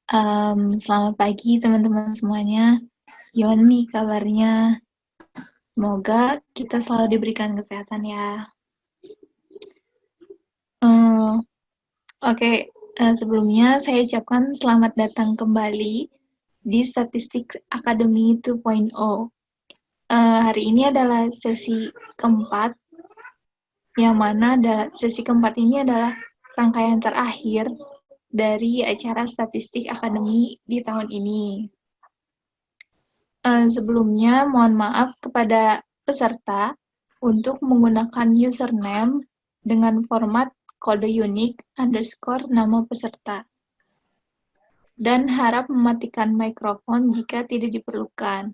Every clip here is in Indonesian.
Selamat pagi teman-teman semuanya. Gimana nih kabarnya? Semoga kita selalu diberikan kesehatan ya. Oke, sebelumnya saya ucapkan selamat datang kembali di Statistik Academy 2.0. Hari ini adalah sesi keempat, yang mana sesi keempat ini adalah rangkaian terakhir dari acara Statistik Academy di tahun ini. Sebelumnya, mohon maaf kepada peserta untuk menggunakan username dengan format kode unik underscore nama peserta, dan harap mematikan mikrofon jika tidak diperlukan.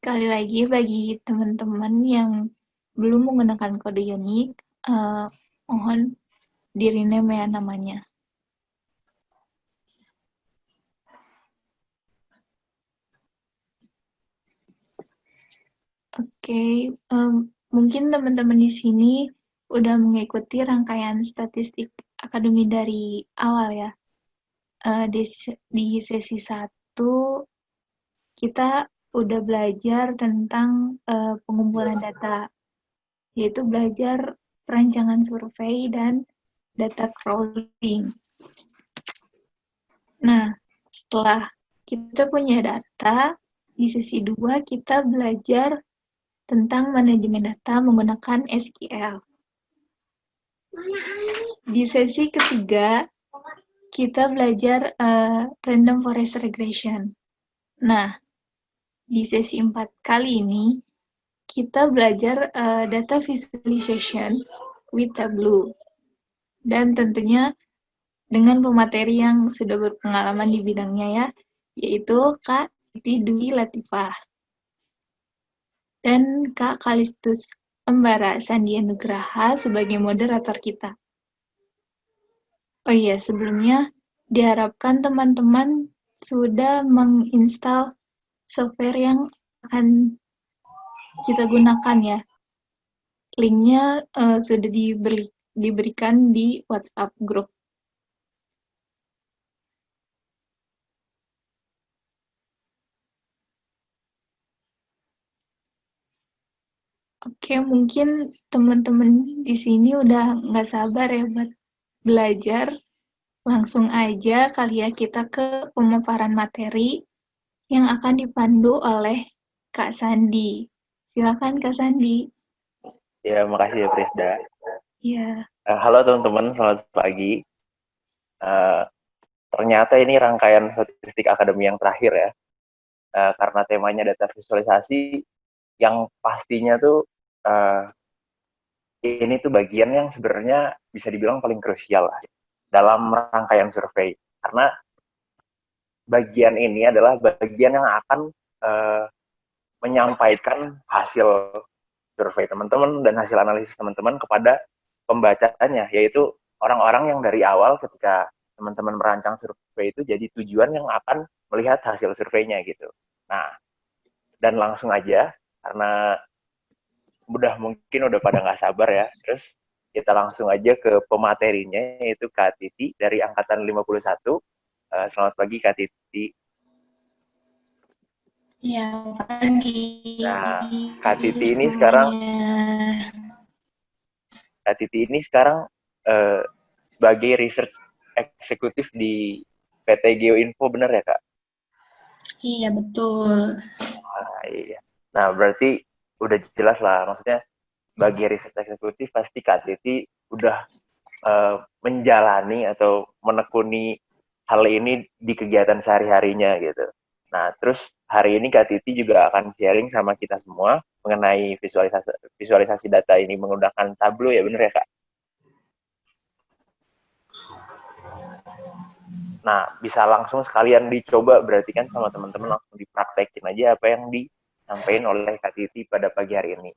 Sekali lagi, bagi teman-teman yang belum menggunakan kode unik, mohon di-rename ya namanya. Oke, mungkin teman-teman di sini udah mengikuti rangkaian statistik akademi dari awal ya. Di sesi 1 kita udah belajar tentang pengumpulan data, yaitu belajar perancangan survei dan data crawling. Nah, setelah kita punya data, di sesi 2 kita belajar tentang manajemen data menggunakan SQL. Di sesi ketiga, kita belajar random forest regression. Nah, di sesi 4 kali ini, kita belajar data visualization with Tableau. Dan tentunya dengan pemateri yang sudah berpengalaman di bidangnya ya, yaitu Kak Titi Dwi Latifah dan Kak Kalistus Embara Sandia Nugraha sebagai moderator kita. Oh iya, sebelumnya diharapkan teman-teman sudah menginstal software yang akan kita gunakan ya. Linknya sudah diberikan di WhatsApp group. Oke, mungkin teman-teman di sini udah nggak sabar ya buat belajar. Langsung aja kali ya kita ke pemaparan materi yang akan dipandu oleh Kak Sandi. Silakan Kak Sandi. Ya, makasih ya Prisda. Ya. Halo teman-teman, selamat pagi. Ternyata ini rangkaian statistik akademi yang terakhir ya, karena temanya data visualisasi, yang pastinya tuh ini tuh bagian yang sebenarnya bisa dibilang paling krusial lah dalam rangkaian survei, karena bagian ini adalah bagian yang akan menyampaikan hasil survei teman-teman dan hasil analisis teman-teman kepada pembacanya, yaitu orang-orang yang dari awal ketika teman-teman merancang survei itu jadi tujuan yang akan melihat hasil surveinya gitu. Nah, dan langsung aja, karena mungkin udah pada nggak sabar ya, terus kita langsung aja ke pematerinya, yaitu Kak Titi dari Angkatan 51. Selamat pagi Kak Titi. Ya, pagi. Nah, Kak Titi ini sekarang semuanya. sebagai research eksekutif di PT Geoinfo, bener ya Kak? Iya, betul. Iya. Nah, berarti udah jelas lah, maksudnya bagi riset eksekutif pasti Kak Titi udah menjalani atau menekuni hal ini di kegiatan sehari-harinya gitu. Nah, terus hari ini Kak Titi juga akan sharing sama kita semua mengenai visualisasi data ini menggunakan Tableau ya, bener ya Kak? Nah, bisa langsung sekalian dicoba berarti kan sama teman-teman, langsung dipraktekin aja apa yang disampaikan oleh Kak Titi pada pagi hari ini.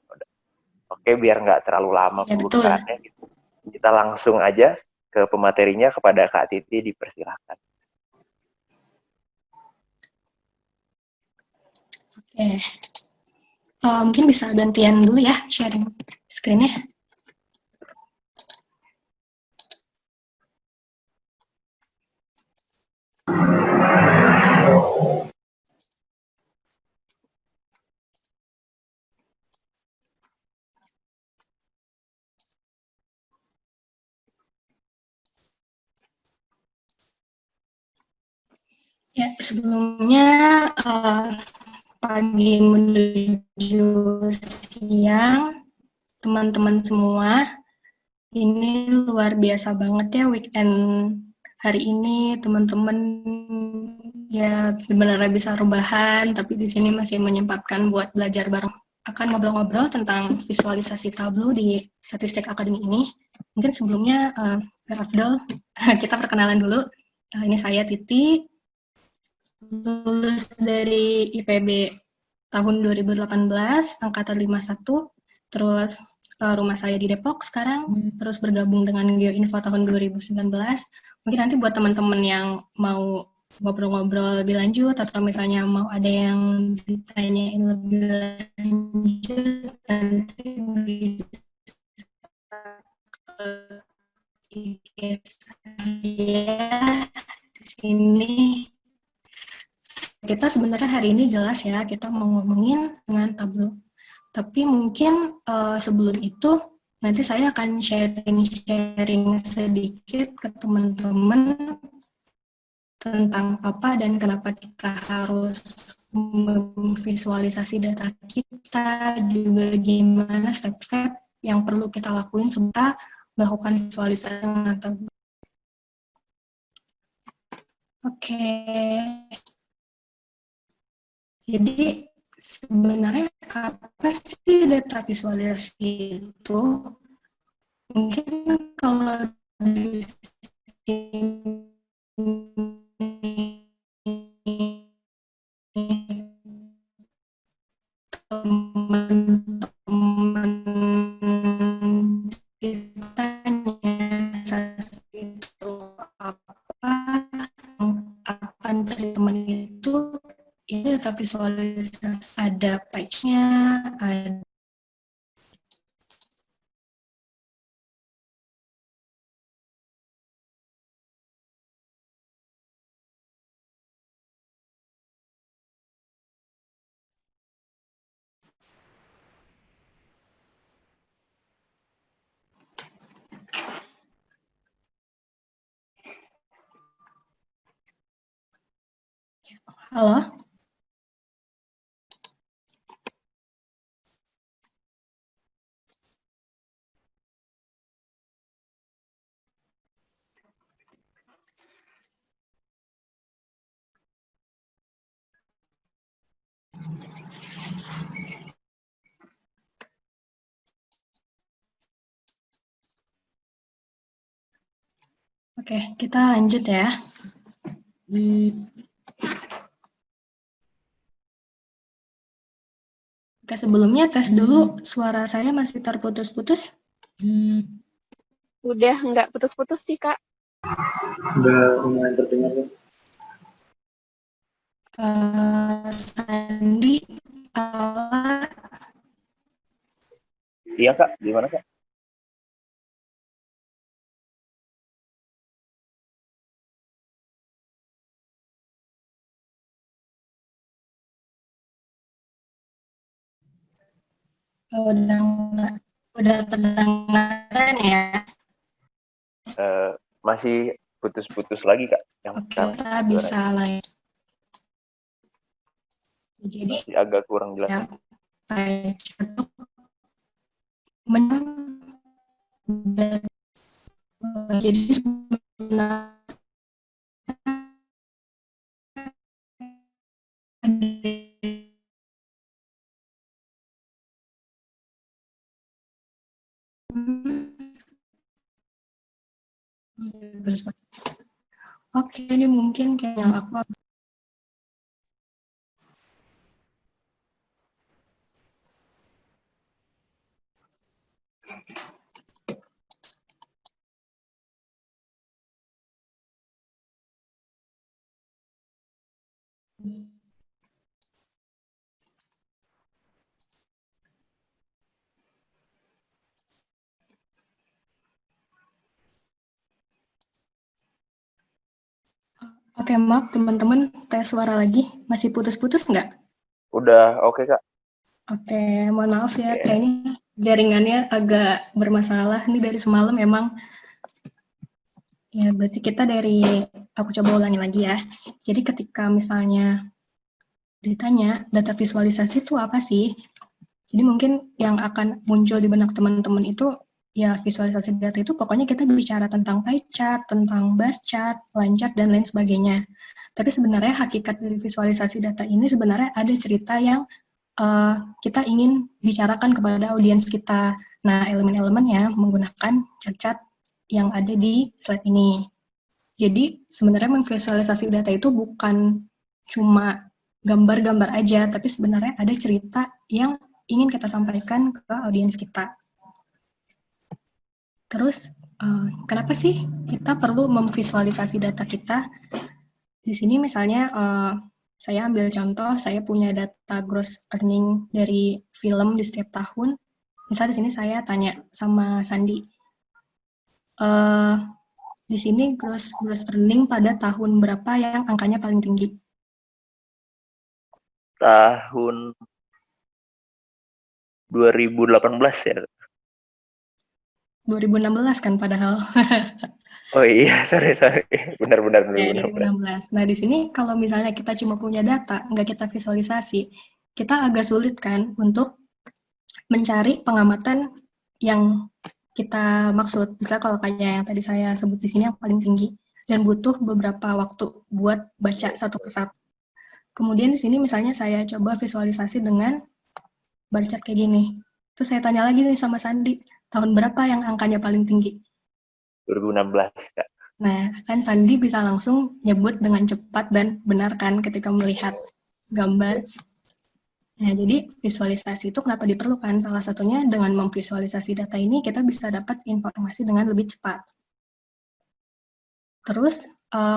Oke, biar nggak terlalu lama Ya, betul. pembukaannya, kita langsung aja ke pematerinya, kepada Kak Titi dipersilahkan. Oke, mungkin bisa gantian dulu ya sharing screen-nya. Ya, sebelumnya pagi menuju siang, teman-teman semua. Ini luar biasa banget ya weekend hari ini, teman-teman ya sebenarnya bisa rebahan, tapi di sini masih menyempatkan buat belajar bareng. Akan ngobrol-ngobrol tentang visualisasi Tableau di Statistik Akademi ini. Mungkin sebelumnya, Rafdol, kita perkenalan dulu. Ini saya Titi, lulus dari IPB tahun 2018, angkatan 51, terus rumah saya di Depok sekarang, terus bergabung dengan GeoInfo tahun 2019. Mungkin nanti buat teman-teman yang mau ngobrol-ngobrol lebih lanjut, atau misalnya mau ada yang ditanyain lebih lanjut, nanti bisa ke IG saya di sini. Kita sebenarnya hari ini jelas ya, kita mau ngomongin dengan Tableau. Tapi mungkin sebelum itu, nanti saya akan sharing sedikit ke teman-teman tentang apa dan kenapa kita harus memvisualisasi data kita, juga gimana step-step yang perlu kita lakuin sebelum melakukan visualisasi dengan Tableau. Oke. Jadi sebenarnya apa sih data visualisasi itu? Mungkin kalau di sini teman-teman ditanya itu apa, akan dari teman itu data visualisasi, ada page-nya, ada halo? Oke, kita lanjut ya. Oke, sebelumnya tes dulu, suara saya masih terputus-putus? Udah nggak putus-putus sih, Kak. Udah lumayan terdengar. Sandi, Iya Kak, gimana Kak? udah kedengaran ya? Masih putus-putus lagi Kak. Yang Oke, kita bisa lanjut. Jadi masih agak kurang jelas. Ya, jadi sebenarnya oke, ini mungkin kayak apa? Oke, maaf teman-teman, tes suara lagi. Masih putus-putus nggak? Udah oke, Kak. Oke, mohon maaf ya, Oke. kayaknya jaringannya agak bermasalah. Ini dari semalam memang. Ya, berarti aku coba ulangi lagi ya. Jadi ketika misalnya ditanya, data visualisasi itu apa sih? Jadi mungkin yang akan muncul di benak teman-teman itu, ya visualisasi data itu pokoknya kita bicara tentang pie chart, tentang bar chart, line chart, dan lain sebagainya. Tapi sebenarnya hakikat dari visualisasi data ini sebenarnya ada cerita yang kita ingin bicarakan kepada audiens kita. Nah, elemen-elemennya menggunakan chart-chart yang ada di slide ini. Jadi sebenarnya memvisualisasi data itu bukan cuma gambar-gambar aja, tapi sebenarnya ada cerita yang ingin kita sampaikan ke audiens kita. Terus, kenapa sih kita perlu memvisualisasi data kita? Di sini misalnya, saya ambil contoh, saya punya data gross earning dari film di setiap tahun. Misalnya di sini saya tanya sama Sandi, di sini gross earning pada tahun berapa yang angkanya paling tinggi? Tahun 2018 ya. 2016 kan padahal. Oh iya, sorry. Benar-benar Ya, 2016. 2016. Nah, di sini kalau misalnya kita cuma punya data, nggak kita visualisasi, kita agak sulit kan untuk mencari pengamatan yang kita maksud. Misalnya kalau kayak yang tadi saya sebut di sini yang paling tinggi, dan butuh beberapa waktu buat baca satu persatu. Kemudian di sini misalnya saya coba visualisasi dengan bar chart kayak gini. Terus saya tanya lagi nih sama Sandi, tahun berapa yang angkanya paling tinggi? 2016, Kak. Nah, kan Sandi bisa langsung nyebut dengan cepat dan benar kan ketika melihat gambar. Nah, jadi visualisasi itu kenapa diperlukan? Salah satunya dengan memvisualisasi data ini kita bisa dapat informasi dengan lebih cepat. Terus,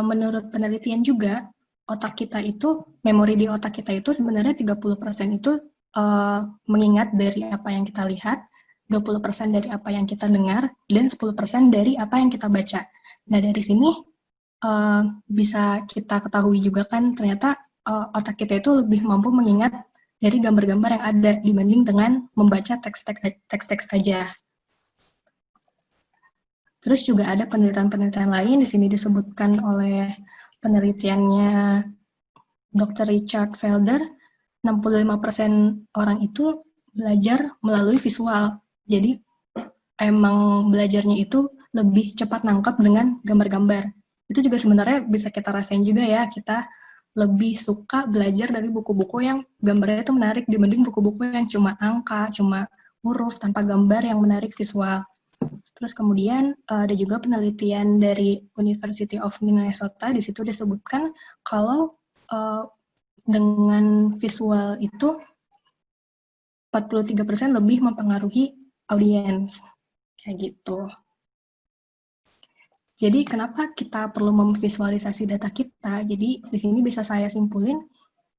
menurut penelitian juga, otak kita itu, memori di otak kita itu sebenarnya 30% itu mengingat dari apa yang kita lihat, 20% dari apa yang kita dengar, dan 10% dari apa yang kita baca. Nah, dari sini bisa kita ketahui juga kan ternyata otak kita itu lebih mampu mengingat dari gambar-gambar yang ada dibanding dengan membaca teks-teks aja. Terus juga ada penelitian-penelitian lain, di sini disebutkan oleh penelitiannya Dr. Richard Felder, 65% orang itu belajar melalui visual. Jadi emang belajarnya itu lebih cepat nangkep dengan gambar-gambar. Itu juga sebenarnya bisa kita rasain juga ya, kita lebih suka belajar dari buku-buku yang gambarnya itu menarik dibanding buku-buku yang cuma angka, cuma huruf, tanpa gambar yang menarik visual. Terus kemudian ada juga penelitian dari University of Minnesota, di situ disebutkan kalau dengan visual itu 43% lebih mempengaruhi audiens. Kayak gitu. Jadi kenapa kita perlu memvisualisasi data kita? Jadi di sini bisa saya simpulin,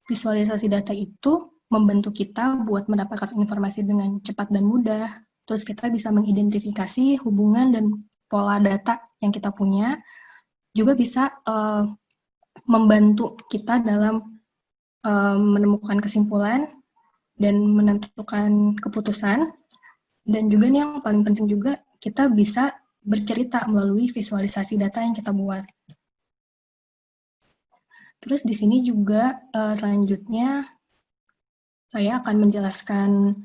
visualisasi data itu membantu kita buat mendapatkan informasi dengan cepat dan mudah. Terus kita bisa mengidentifikasi hubungan dan pola data yang kita punya. Juga bisa membantu kita dalam menemukan kesimpulan dan menentukan keputusan. Dan juga nih yang paling penting juga, kita bisa bercerita melalui visualisasi data yang kita buat. Terus di sini juga selanjutnya saya akan menjelaskan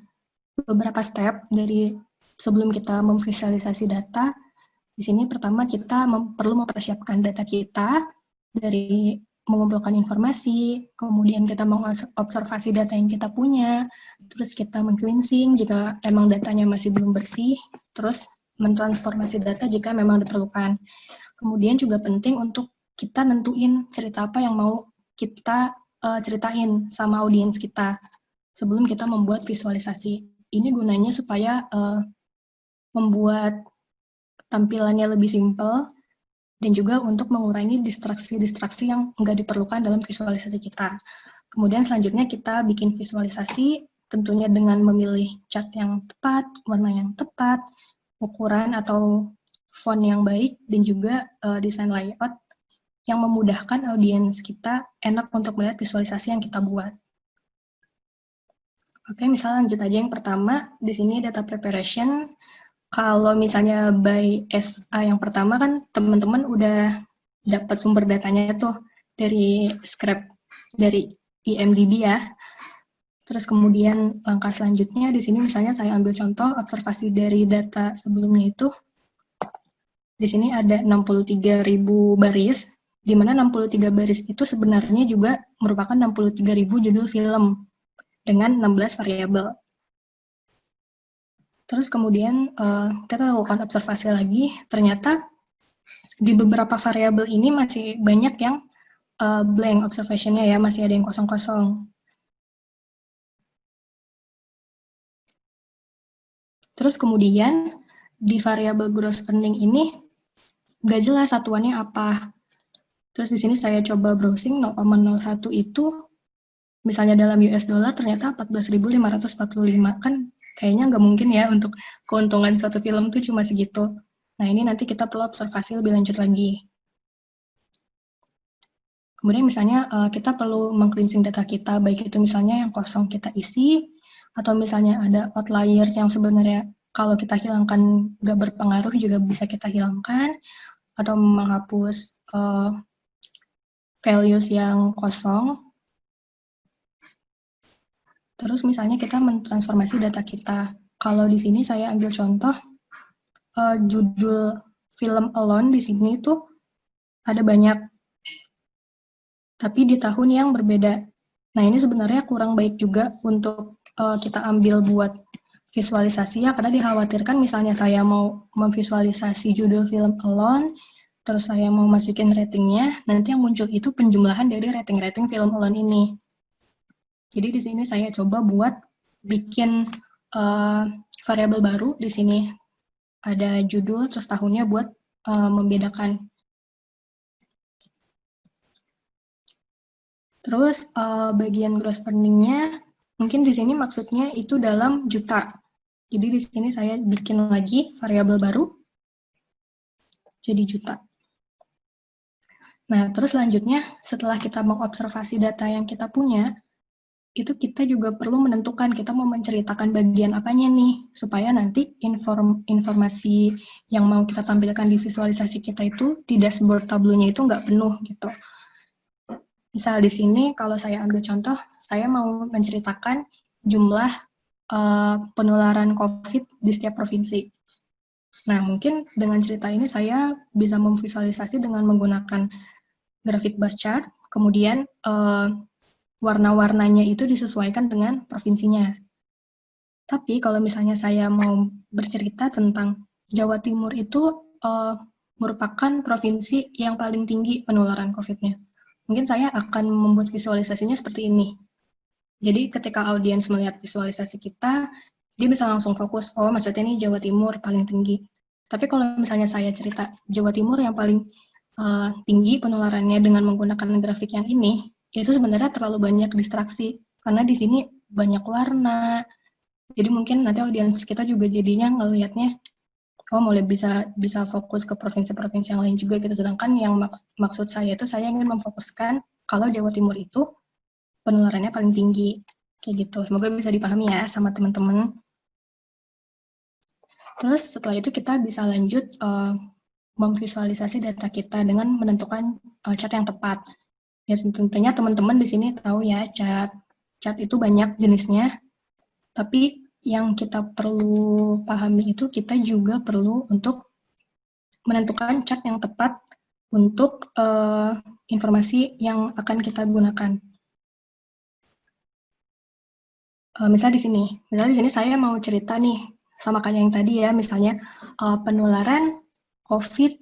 beberapa step dari sebelum kita memvisualisasi data. Di sini pertama kita perlu mempersiapkan data kita dari mengumpulkan informasi, kemudian kita mengobservasi data yang kita punya, terus kita men-cleansing jika emang datanya masih belum bersih, terus mentransformasi data jika memang diperlukan. Kemudian juga penting untuk kita nentuin cerita apa yang mau kita ceritain sama audiens kita sebelum kita membuat visualisasi. Ini gunanya supaya membuat tampilannya lebih simpel dan juga untuk mengurangi distraksi-distraksi yang nggak diperlukan dalam visualisasi kita. Kemudian selanjutnya kita bikin visualisasi, tentunya dengan memilih cat yang tepat, warna yang tepat, ukuran atau font yang baik, dan juga desain layout yang memudahkan audiens kita enak untuk melihat visualisasi yang kita buat. Oke, misalnya lanjut aja yang pertama, di sini data preparation. Kalau misalnya by SA yang pertama kan teman-teman udah dapat sumber datanya tuh dari Scrap, dari IMDb ya. Terus kemudian langkah selanjutnya di sini misalnya saya ambil contoh observasi dari data sebelumnya itu. Di sini ada 63.000 baris, di mana 63 baris itu sebenarnya juga merupakan 63.000 judul film dengan 16 variabel. Terus kemudian kita lakukan observasi lagi, ternyata di beberapa variabel ini masih banyak yang blank observation-nya ya, masih ada yang kosong-kosong. Terus kemudian di variabel gross earning ini nggak jelas satuannya apa. Terus di sini saya coba browsing 0,01 itu misalnya dalam US dollar ternyata 14.545, kan kayaknya nggak mungkin ya untuk keuntungan suatu film tuh cuma segitu. Nah ini nanti kita perlu observasi lebih lanjut lagi. Kemudian misalnya kita perlu meng-cleansing data kita, baik itu misalnya yang kosong kita isi, atau misalnya ada outliers yang sebenarnya kalau kita hilangkan nggak berpengaruh juga bisa kita hilangkan, atau menghapus values yang kosong. Terus misalnya kita mentransformasi data kita. Kalau di sini saya ambil contoh judul film alone di sini tuh ada banyak, tapi di tahun yang berbeda. Nah ini sebenarnya kurang baik juga untuk kita ambil buat visualisasi ya, karena dikhawatirkan misalnya saya mau memvisualisasi judul film alone, terus saya mau masukin ratingnya, nanti yang muncul itu penjumlahan dari rating-rating film alone ini. Jadi di sini saya coba buat bikin variabel baru. Di sini ada judul terus tahunnya buat membedakan. Terus bagian gross earning-nya mungkin di sini maksudnya itu dalam juta. Jadi di sini saya bikin lagi variabel baru jadi juta. Nah, terus selanjutnya setelah kita mengobservasi data yang kita punya, itu kita juga perlu menentukan kita mau menceritakan bagian apanya nih, supaya nanti informasi yang mau kita tampilkan di visualisasi kita itu di dashboard tabelnya itu nggak penuh gitu. Misal di sini kalau saya ambil contoh, saya mau menceritakan jumlah penularan COVID di setiap provinsi. Nah, mungkin dengan cerita ini saya bisa memvisualisasi dengan menggunakan grafik bar chart, kemudian warna-warnanya itu disesuaikan dengan provinsinya. Tapi kalau misalnya saya mau bercerita tentang Jawa Timur itu merupakan provinsi yang paling tinggi penularan COVID-nya. Mungkin saya akan membuat visualisasinya seperti ini. Jadi ketika audiens melihat visualisasi kita, dia bisa langsung fokus, oh maksudnya ini Jawa Timur paling tinggi. Tapi kalau misalnya saya cerita Jawa Timur yang paling tinggi penularannya dengan menggunakan grafik yang ini, itu sebenarnya terlalu banyak distraksi karena di sini banyak warna. Jadi mungkin nanti audiens kita juga jadinya ngelihatnya oh mulai bisa fokus ke provinsi-provinsi yang lain juga gitu. Sedangkan yang maksud saya itu saya ingin memfokuskan kalau Jawa Timur itu penularannya paling tinggi kayak gitu. Semoga bisa dipahami ya sama teman-teman. Terus setelah itu kita bisa lanjut memvisualisasi data kita dengan menentukan cat yang tepat. Ya tentunya teman-teman di sini tahu ya cat itu banyak jenisnya, tapi yang kita perlu pahami itu kita juga perlu untuk menentukan cat yang tepat untuk informasi yang akan kita gunakan. Misalnya di sini saya mau cerita nih sama kayak yang tadi ya, misalnya penularan COVID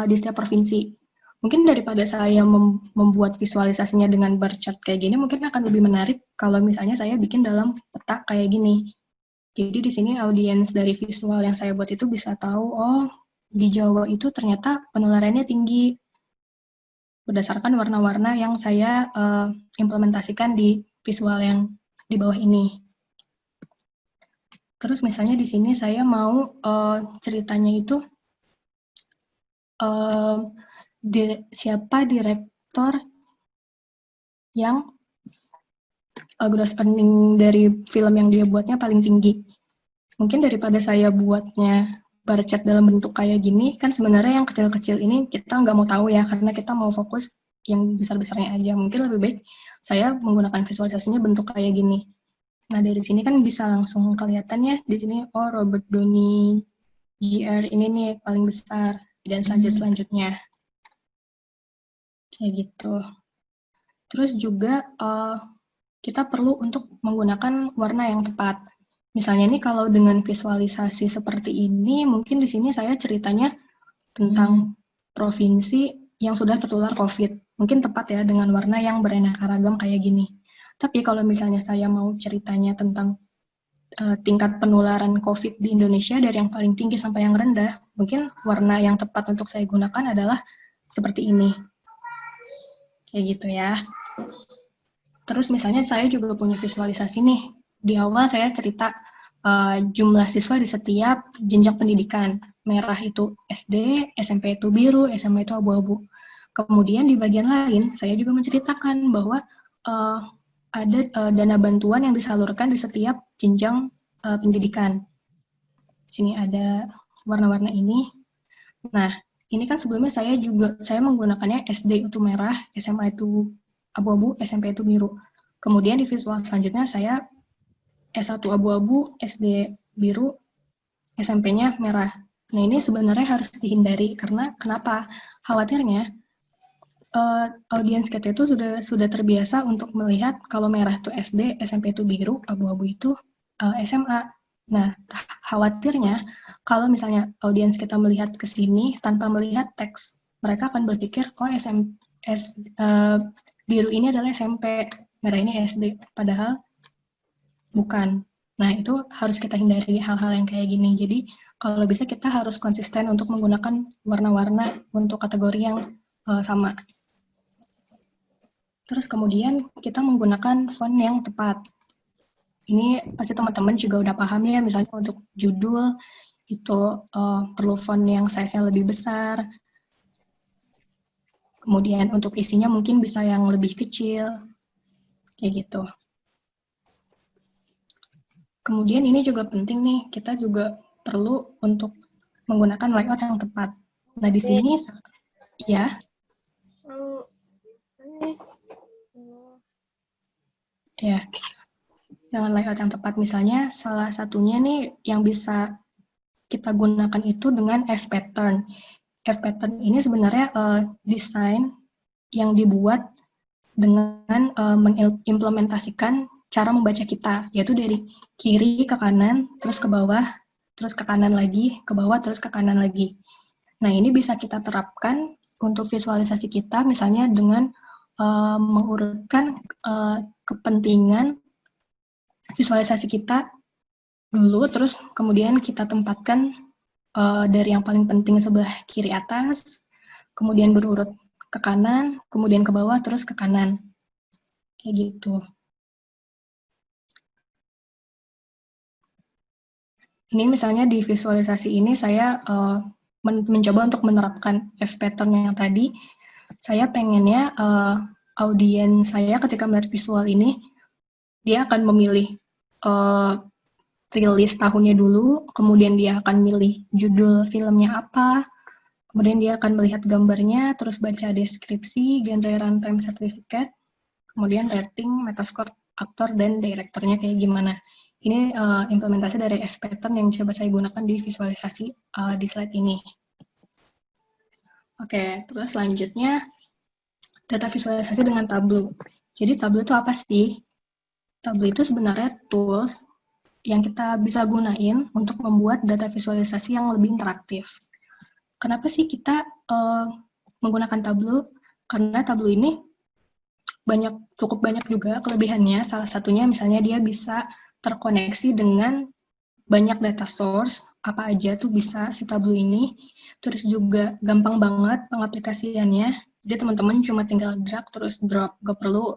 di setiap provinsi. Mungkin daripada saya membuat visualisasinya dengan bar chart kayak gini, mungkin akan lebih menarik kalau misalnya saya bikin dalam peta kayak gini. Jadi di sini audiens dari visual yang saya buat itu bisa tahu, oh di Jawa itu ternyata penularannya tinggi berdasarkan warna-warna yang saya implementasikan di visual yang di bawah ini. Terus misalnya di sini saya mau ceritanya itu siapa direktor yang gross earning dari film yang dia buatnya paling tinggi. Mungkin daripada saya buatnya bar chart dalam bentuk kayak gini, kan sebenarnya yang kecil-kecil ini kita nggak mau tahu ya, karena kita mau fokus yang besar-besarnya aja. Mungkin lebih baik saya menggunakan visualisasinya bentuk kayak gini. Nah, dari sini kan bisa langsung kelihatan ya, di sini, oh Robert Downey Jr. ini nih paling besar, dan selanjutnya. Kayak gitu. Terus juga kita perlu untuk menggunakan warna yang tepat. Misalnya nih kalau dengan visualisasi seperti ini, mungkin di sini saya ceritanya tentang provinsi yang sudah tertular COVID. Mungkin tepat ya dengan warna yang beraneka ragam kayak gini. Tapi kalau misalnya saya mau ceritanya tentang tingkat penularan COVID di Indonesia dari yang paling tinggi sampai yang rendah, mungkin warna yang tepat untuk saya gunakan adalah seperti ini. Kayak gitu ya. Terus misalnya saya juga punya visualisasi nih. Di awal saya cerita jumlah siswa di setiap jenjang pendidikan. Merah itu SD, SMP itu biru, SMA itu abu-abu. Kemudian di bagian lain, saya juga menceritakan bahwa ada dana bantuan yang disalurkan di setiap jenjang pendidikan. Sini ada warna-warna ini. Nah, ini kan sebelumnya saya menggunakannya SD itu merah, SMA itu abu-abu, SMP itu biru. Kemudian di visual selanjutnya saya S1 abu-abu, SD biru, SMP-nya merah. Nah, ini sebenarnya harus dihindari karena kenapa? Khawatirnya audiens kita itu sudah terbiasa untuk melihat kalau merah itu SD, SMP itu biru, abu-abu itu SMA. Nah, khawatirnya kalau misalnya audiens kita melihat ke sini tanpa melihat teks, mereka akan berpikir, oh biru ini adalah SMP, merah ini SD, padahal bukan. Nah, itu harus kita hindari hal-hal yang kayak gini. Jadi, kalau bisa kita harus konsisten untuk menggunakan warna-warna untuk kategori yang sama. Terus kemudian kita menggunakan font yang tepat. Ini pasti teman-teman juga udah paham ya, misalnya untuk judul itu perlu font yang size-nya lebih besar. Kemudian untuk isinya mungkin bisa yang lebih kecil. Kayak gitu. Kemudian ini juga penting nih, kita juga perlu untuk menggunakan layout yang tepat. Nah, di sini, ya. Ya, dengan layout yang tepat. Misalnya, salah satunya nih yang bisa kita gunakan itu dengan F-pattern. F-pattern ini sebenarnya desain yang dibuat dengan mengimplementasikan cara membaca kita, yaitu dari kiri ke kanan, terus ke bawah, terus ke kanan lagi, ke bawah, terus ke kanan lagi. Nah, ini bisa kita terapkan untuk visualisasi kita, misalnya dengan mengurutkan kepentingan visualisasi kita dulu, terus kemudian kita tempatkan dari yang paling penting sebelah kiri atas, kemudian berurut ke kanan, kemudian ke bawah, terus ke kanan. Kayak gitu. Ini misalnya di visualisasi ini saya mencoba untuk menerapkan F-pattern yang tadi. Saya pengennya audiens saya ketika melihat visual ini, dia akan memilih rilis tahunnya dulu, kemudian dia akan milih judul filmnya apa, kemudian dia akan melihat gambarnya, terus baca deskripsi, genre runtime certificate, kemudian rating, metascore aktor, dan direkturnya kayak gimana. Ini implementasi dari F-pattern yang coba saya gunakan di visualisasi di slide ini. Oke, terus selanjutnya data visualisasi dengan Tableau. Jadi Tableau itu apa sih? Tableau itu sebenarnya tools yang kita bisa gunain untuk membuat data visualisasi yang lebih interaktif. Kenapa sih kita menggunakan Tableau? Karena Tableau ini cukup banyak juga kelebihannya. Salah satunya misalnya dia bisa terkoneksi dengan banyak data source, apa aja tuh bisa si Tableau ini. Terus juga gampang banget pengaplikasiannya. Jadi teman-teman cuma tinggal drag terus drop, gak perlu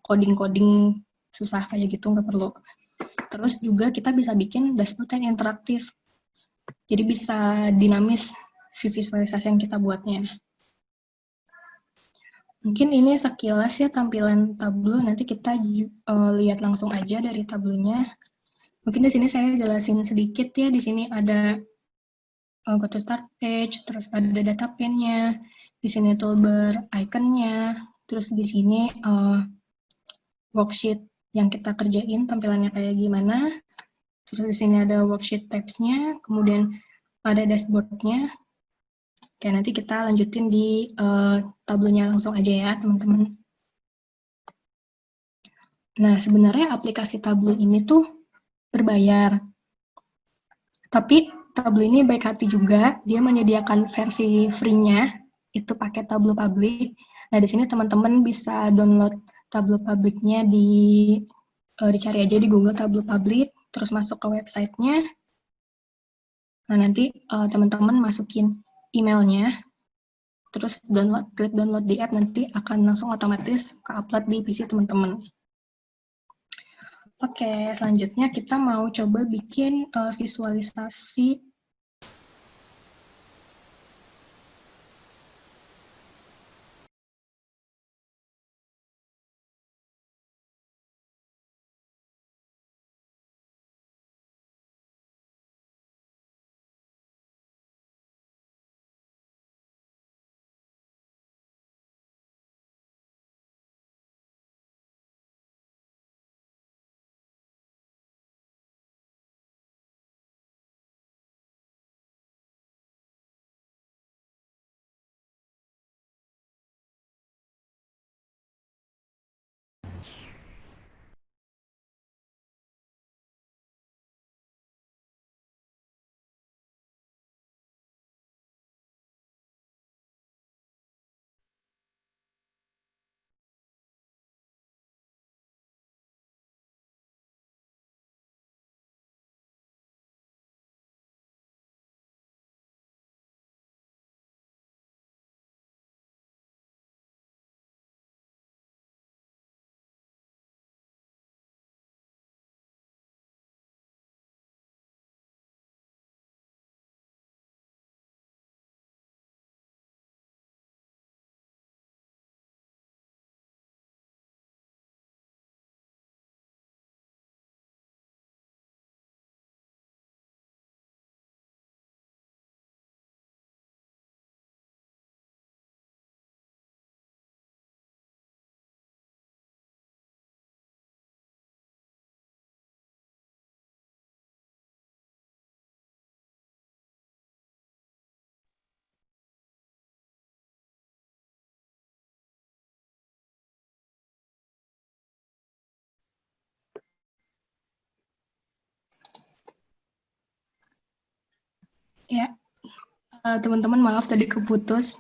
coding-coding susah kayak gitu, gak perlu. Terus juga kita bisa bikin dashboard yang interaktif. Jadi bisa dinamis si visualisasi yang kita buatnya. Mungkin ini sekilas ya tampilan Tableau, nanti kita lihat langsung aja dari Tableau-nya. Mungkin di sini saya jelasin sedikit ya, di sini ada go to start page, terus ada data pane-nya, di sini toolbar icon-nya, terus di sini worksheet yang kita kerjain tampilannya kayak gimana, terus di sini ada worksheet tabs-nya, kemudian ada dashboard-nya. Oke, nanti kita lanjutin di Tableau-nya langsung aja ya, teman-teman. Nah, sebenarnya aplikasi Tableau ini tuh berbayar. Tapi Tableau ini baik hati juga, dia menyediakan versi free-nya, itu pakai Tableau Public. Nah, di sini teman-teman bisa download Tableau Public-nya dicari aja di Google Tableau Public, terus masuk ke website-nya. Nah, nanti teman-teman masukin emailnya, terus klik download di app, nanti akan langsung otomatis ke-upload di PC teman-teman. Oke, selanjutnya kita mau coba bikin visualisasi. Ya, teman-teman maaf tadi keputus.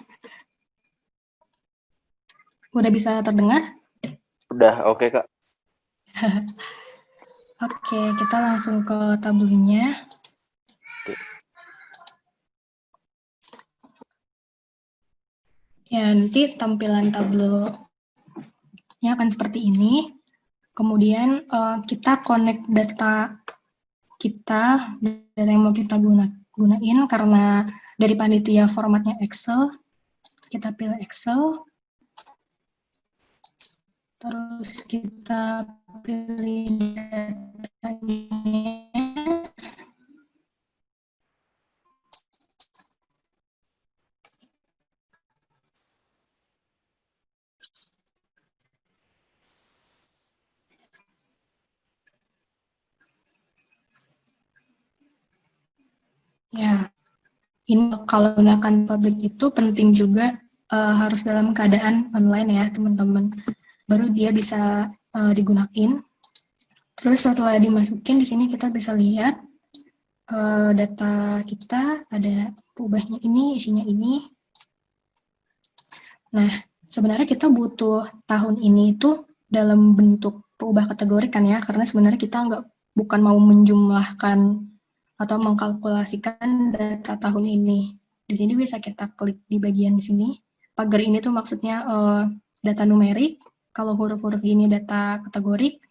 Udah bisa terdengar? Udah, oke Kak. Oke, kita langsung ke Tableau-nya. Ya, nanti tampilan Tableau-nya akan seperti ini. Kemudian kita connect data kita dari yang mau kita gunain, karena dari panitia formatnya Excel, kita pilih Excel. Terus kita pilih datanya. Ya, ini kalau gunakan publik itu penting juga harus dalam keadaan online ya teman-teman. Baru dia bisa digunain. Terus setelah dimasukin di sini kita bisa lihat data kita, ada perubahannya ini, isinya ini. Nah, sebenarnya kita butuh tahun ini itu dalam bentuk peubah kategori kan ya, karena sebenarnya kita bukan mau menjumlahkan atau mengkalkulasikan data tahun ini. Di sini bisa kita klik di bagian sini. Pagar ini tuh maksudnya data numerik. Kalau huruf-huruf ini data kategorik.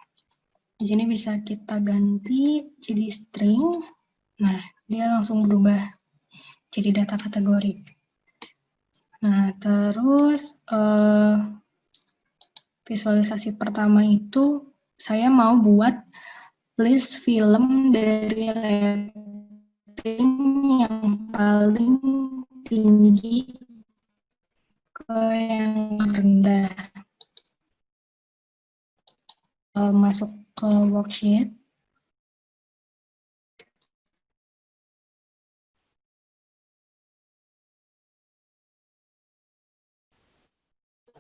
Di sini bisa kita ganti jadi string. Nah, dia langsung berubah jadi data kategorik. Nah, terus visualisasi pertama itu saya mau buat list film dari rating yang paling tinggi ke yang rendah. Masuk ke worksheet.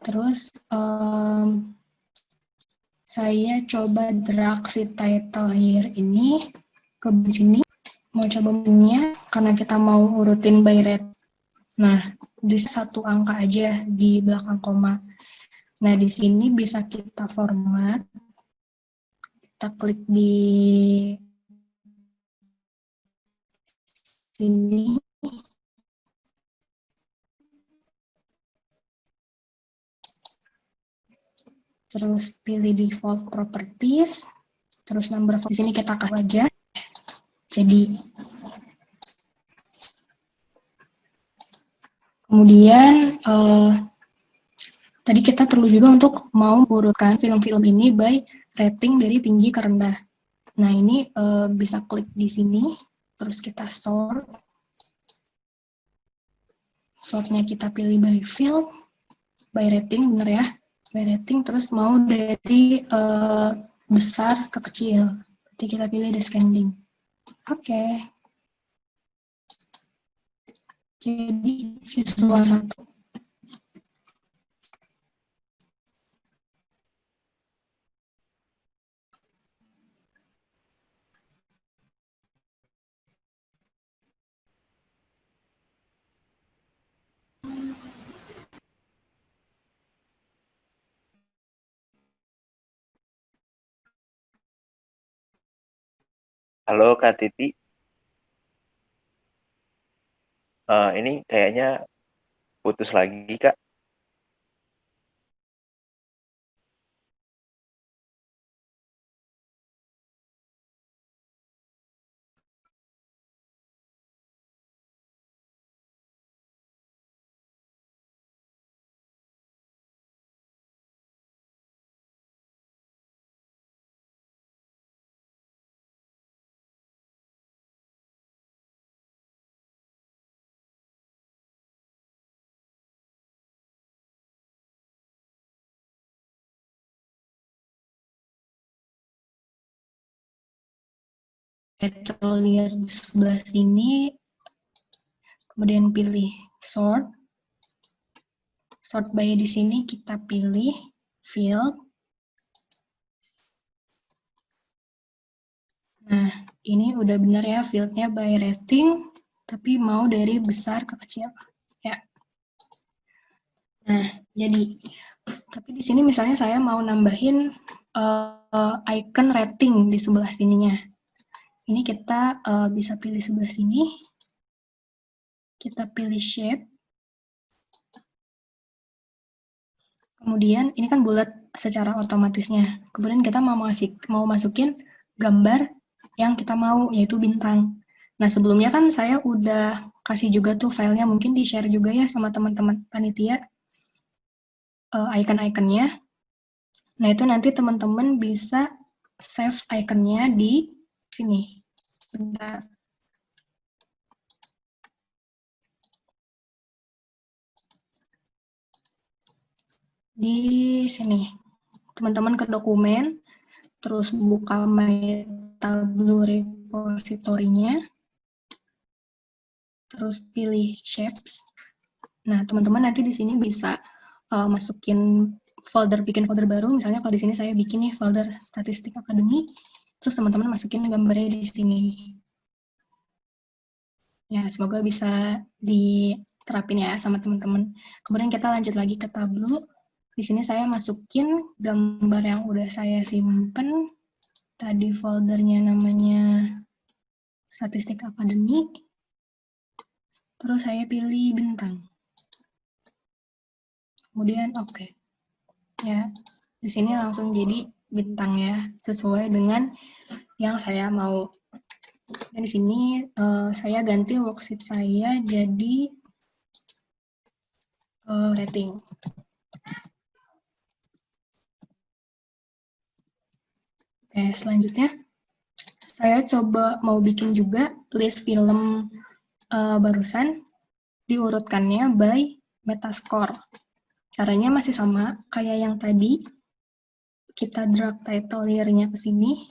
Terus saya coba drag si title here ini ke sini. Mau coba punya karena kita mau urutin by rate. Nah, di satu angka aja di belakang koma. Nah, di sini bisa kita format. Kita klik di sini. Terus pilih default properties. Terus number di sini kita kasih aja. Jadi kemudian tadi kita perlu juga untuk mau urutkan film-film ini by rating dari tinggi ke rendah. Nah, ini bisa klik di sini, terus kita sort. Sortnya kita pilih by film, by rating, bener ya, by rating, terus mau dari besar ke kecil. Nanti kita pilih descending. Oke. Jadi visual 1. Halo Kak Titi. Ini kayaknya putus lagi Kak. Title layer di sebelah sini, kemudian pilih sort. Sort by di sini kita pilih field. Nah, ini udah benar ya fieldnya by rating, tapi mau dari besar ke kecil. Ya. Nah, jadi, tapi di sini misalnya saya mau nambahin icon rating di sebelah sininya. Ini kita bisa pilih sebelah sini. Kita pilih shape. Kemudian ini kan bulat secara otomatisnya. Kemudian kita mau masukin gambar yang kita mau, yaitu bintang. Nah, sebelumnya kan saya udah kasih juga tuh filenya, mungkin di-share juga ya sama teman-teman panitia icon-iconnya. Nah, itu nanti teman-teman bisa save iconnya di sini. Bentar. Di sini. Teman-teman ke dokumen, terus buka My Tableau repository-nya, terus pilih Shapes. Nah, teman-teman nanti di sini bisa masukin folder, bikin folder baru. Misalnya kalau di sini saya bikin nih folder Statistik Akademi, terus teman-teman masukin gambarnya di sini. Ya, semoga bisa diterapin ya sama teman-teman. Kemudian kita lanjut lagi ke Tableau. Di sini saya masukin gambar yang udah saya simpen. Tadi foldernya namanya statistik akademik, terus saya pilih bintang. Kemudian oke. Ya, di sini langsung jadi bintang ya, sesuai dengan yang saya mau. Dan di sini saya ganti worksheet saya jadi rating. Oke, selanjutnya saya coba mau bikin juga list film barusan, diurutkannya by Metascore. Caranya masih sama kayak yang tadi. Kita drag title layer-nya ke sini.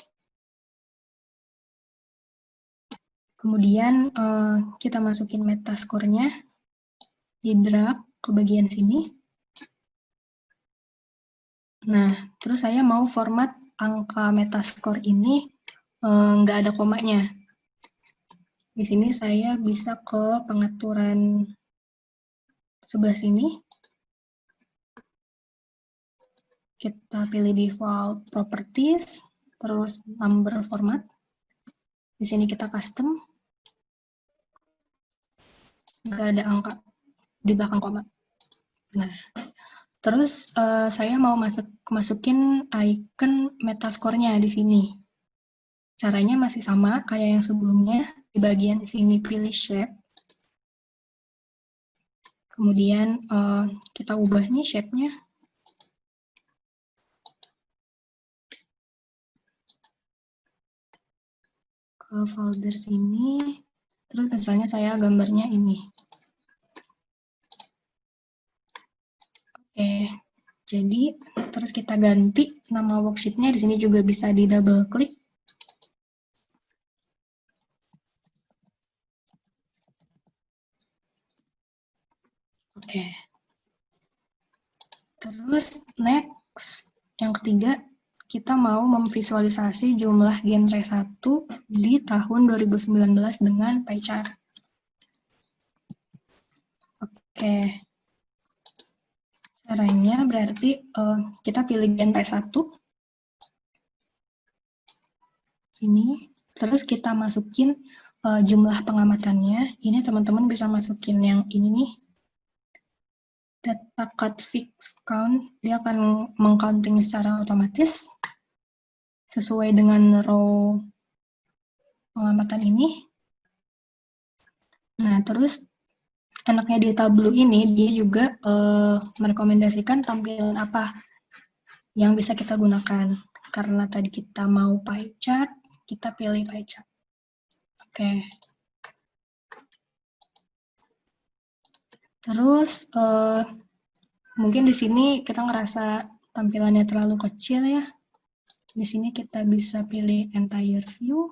Kemudian kita masukin Metascore-nya, di drag ke bagian sini. Nah, terus saya mau format angka Metascore ini nggak ada komanya. Di sini saya bisa ke pengaturan sebelah sini. Kita pilih default properties, terus number format. Di sini kita custom. Nggak ada angka di belakang koma. Nah, terus saya mau masukin icon Metascore-nya di sini. Caranya masih sama kayak yang sebelumnya. Di bagian sini pilih shape. Kemudian kita ubah nih shape-nya. Ke folder sini. Terus misalnya saya gambarnya ini. Oke, jadi terus kita ganti nama worksheet-nya. Di sini juga bisa di double klik. Oke. Terus next, yang ketiga, kita mau memvisualisasi jumlah genre 1 di tahun 2019 dengan pie chart. Oke. Caranya berarti kita pilih genre 1. Sini. Terus kita masukin jumlah pengamatannya. Ini teman-teman bisa masukin yang ini nih. Data cut fixed count, dia akan mengcounting secara otomatis sesuai dengan row pengamatan ini. Nah, terus enaknya di Tableau ini, dia juga merekomendasikan tampilan apa yang bisa kita gunakan. Karena tadi kita mau pie chart, kita pilih pie chart. Oke. Terus, mungkin di sini kita ngerasa tampilannya terlalu kecil ya. Di sini kita bisa pilih entire view.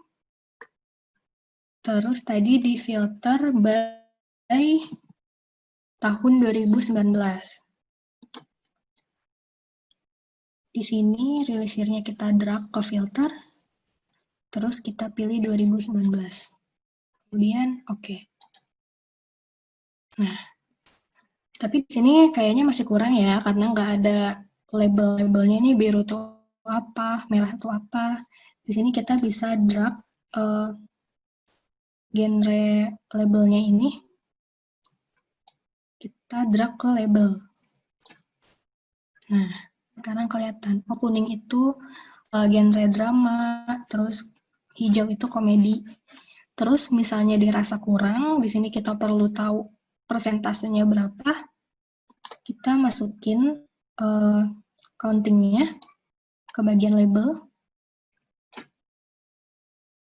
Terus tadi di filter by tahun 2019. Di sini release year-nya kita drag ke filter. Terus kita pilih 2019. Kemudian oke. Nah, tapi di sini kayaknya masih kurang ya, karena nggak ada label-labelnya nih, biru itu apa, merah itu apa. Di sini kita bisa drag genre labelnya ini. Kita drag ke label. Nah, sekarang kelihatan. Oh, kuning itu genre drama, terus hijau itu komedi. Terus misalnya dirasa kurang, di sini kita perlu tahu persentasenya berapa. Kita masukin counting-nya ke bagian label.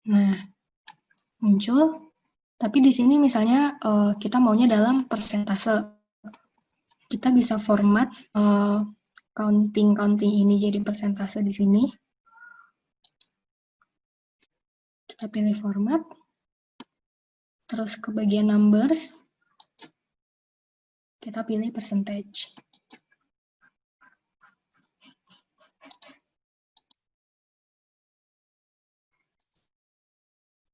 Nah, muncul. Tapi di sini misalnya kita maunya dalam persentase. Kita bisa format counting ini jadi persentase di sini. Kita pilih format. Terus ke bagian numbers. Kita pilih percentage.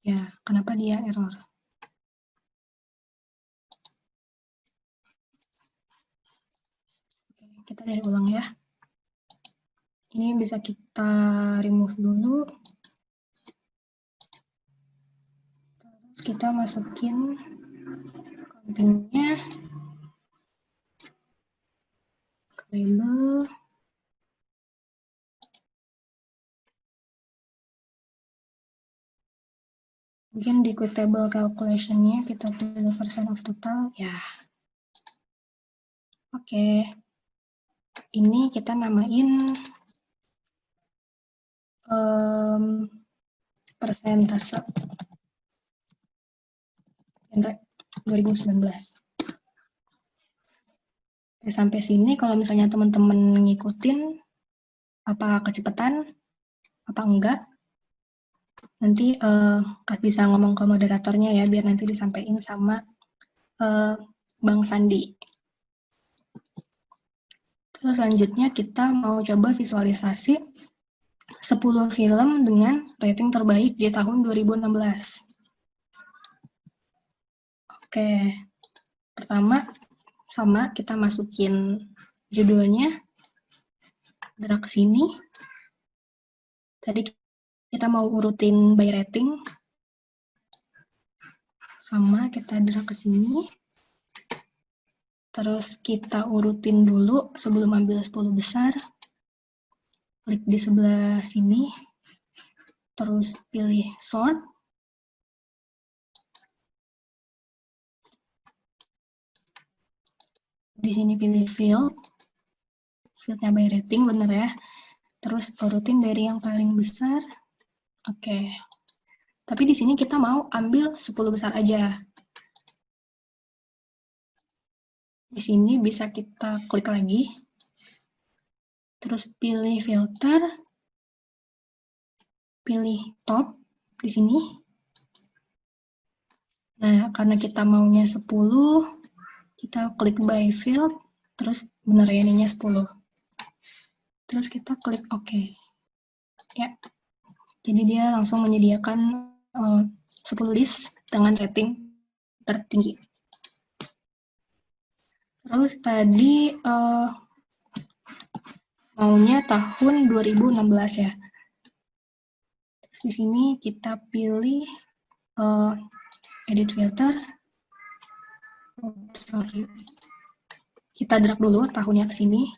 Ya, kenapa dia error? Oke, kita dari ulang ya. Ini bisa kita remove dulu. kita masukin countingnya ke label. Mungkin di quick table calculation-nya kita pilih percent of total, ya. Oke. Ini kita namain persentase genre 2019. Oke, sampai sini kalau misalnya teman-teman ngikutin apa kecepatan, apa enggak, nanti bisa ngomong ke moderatornya ya, biar nanti disampaikan sama Bang Sandi. Terus selanjutnya kita mau coba visualisasi 10 film dengan rating terbaik di tahun 2016. Oke, pertama sama kita masukin judulnya, drag ke sini. Tadi kita mau urutin by rating, sama kita drag ke sini. Terus kita urutin dulu sebelum ambil 10 besar. Klik di sebelah sini. Terus pilih sort. Di sini pilih field. Fieldnya by rating, bener ya. Terus urutin dari yang paling besar. Oke. Tapi di sini kita mau ambil 10 besar aja. Di sini bisa kita klik lagi. Terus pilih filter. Pilih top di sini. Nah, karena kita maunya 10, kita klik by field, terus bener ya ininya 10. Terus kita klik OK. Ya. Jadi dia langsung menyediakan 10 list dengan rating tertinggi. Terus tadi maunya tahun 2016 ya. Terus di sini kita pilih edit filter. Kita drag dulu tahunnya ke sini.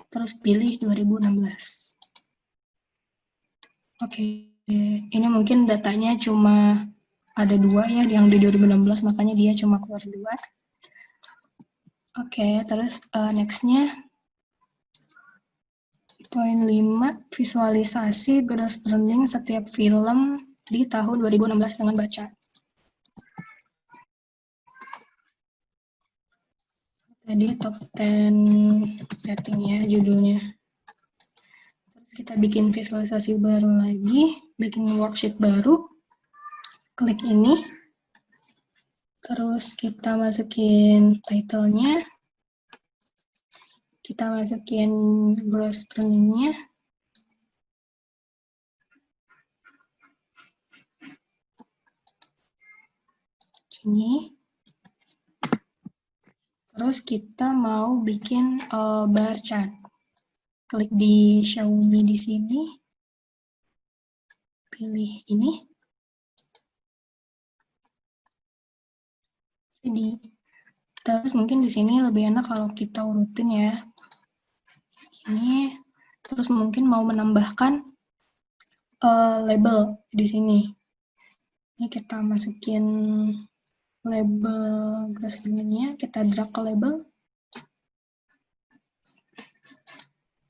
Terus pilih 2016. Oke, ini mungkin datanya cuma ada 2 ya, yang di 2016, makanya dia cuma keluar 2. Oke, terus next-nya poin 5, visualisasi gross earning setiap film di tahun 2016 dengan baca. Tadi top 10 ratingnya, judulnya. Terus kita bikin visualisasi baru lagi, bikin worksheet baru, klik ini. Terus kita masukin title-nya, kita masukin gross earning-nya, ini. Terus kita mau bikin bar chart. Klik di Xiaomi di sini, pilih ini. Jadi, terus mungkin di sini lebih enak kalau kita urutin ya. Ini, terus mungkin mau menambahkan label di sini. Ini kita masukin label gross earning-nya, kita drag ke label.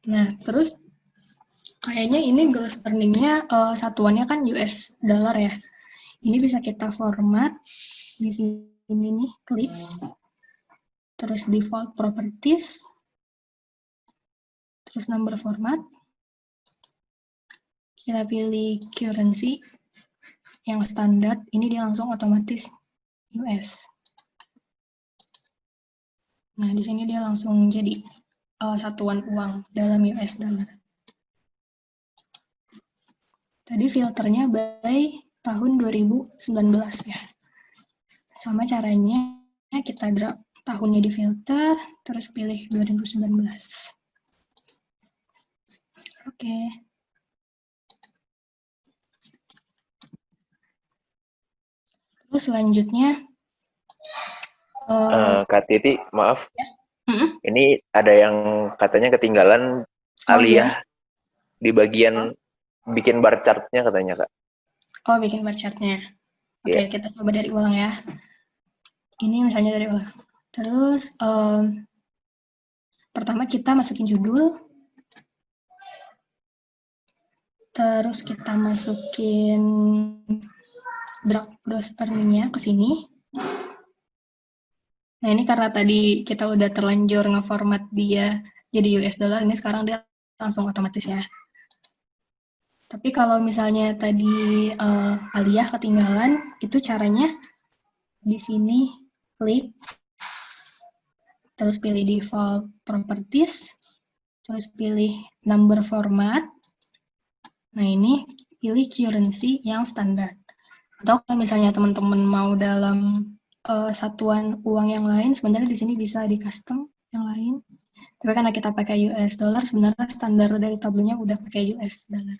Nah, terus kayaknya ini gross earning-nya satuannya kan US dollar ya. Ini bisa kita format di sini nih, klik. Terus default properties. Terus number format. Kita pilih currency yang standar. Ini dia langsung otomatis US. Nah, di sini dia langsung jadi satuan uang dalam US dollar. Tadi filternya by tahun 2019 ya. Sama caranya kita drag tahunnya di filter, terus pilih 2019. Oke. selanjutnya, Kak Titi, maaf. mm-mm. Ini ada yang katanya ketinggalan Oh iya, Alia di bagian bikin bar chart-nya katanya, Kak. oh bikin bar chart-nya. Oke, Iya. kita coba dari ulang ya. Ini misalnya dari ulang. Terus, pertama kita masukin judul, terus kita masukin gross earning-nya ke sini. Nah, ini karena tadi kita udah terlanjur ngeformat dia jadi US dollar, ini sekarang dia langsung otomatis ya. Tapi kalau misalnya tadi Alia ketinggalan, itu caranya di sini klik, terus pilih default properties, terus pilih number format. Nah, ini pilih currency yang standar. Atau kalau misalnya teman-teman mau dalam satuan uang yang lain, sebenarnya di sini bisa di custom yang lain. Tapi karena kita pakai US dollar, sebenarnya standar dari tabelnya udah pakai US dollar.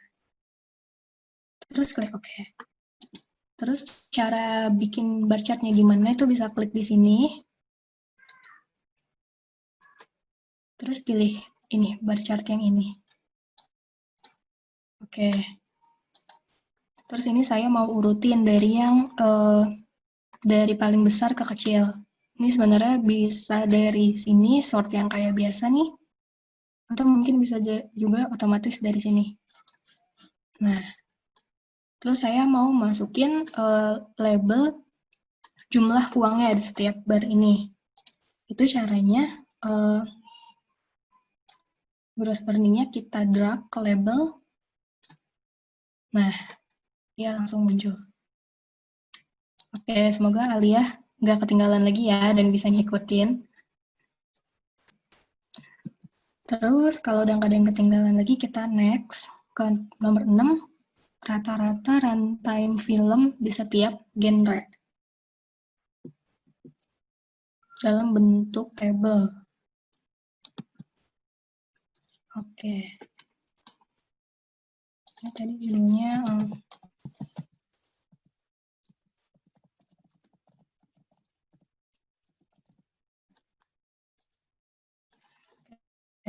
Terus klik OK. Terus cara bikin bar chart-nya gimana itu bisa klik di sini. Terus pilih ini, bar chart yang ini. Oke. Terus ini saya mau urutin dari yang dari paling besar ke kecil. Ini sebenarnya bisa dari sini, sort yang kayak biasa nih. Atau mungkin bisa juga otomatis dari sini. Nah, terus saya mau masukin label jumlah uangnya di setiap bar ini. Itu caranya, gross earning-nya kita drag ke label. Nah, dia langsung muncul. Oke, semoga Alia nggak ketinggalan lagi ya dan bisa ngikutin. Terus kalau udah nggak ada yang ketinggalan lagi, kita next ke nomor 6, rata-rata runtime film di setiap genre dalam bentuk table. Oke. Ini tadi judulnya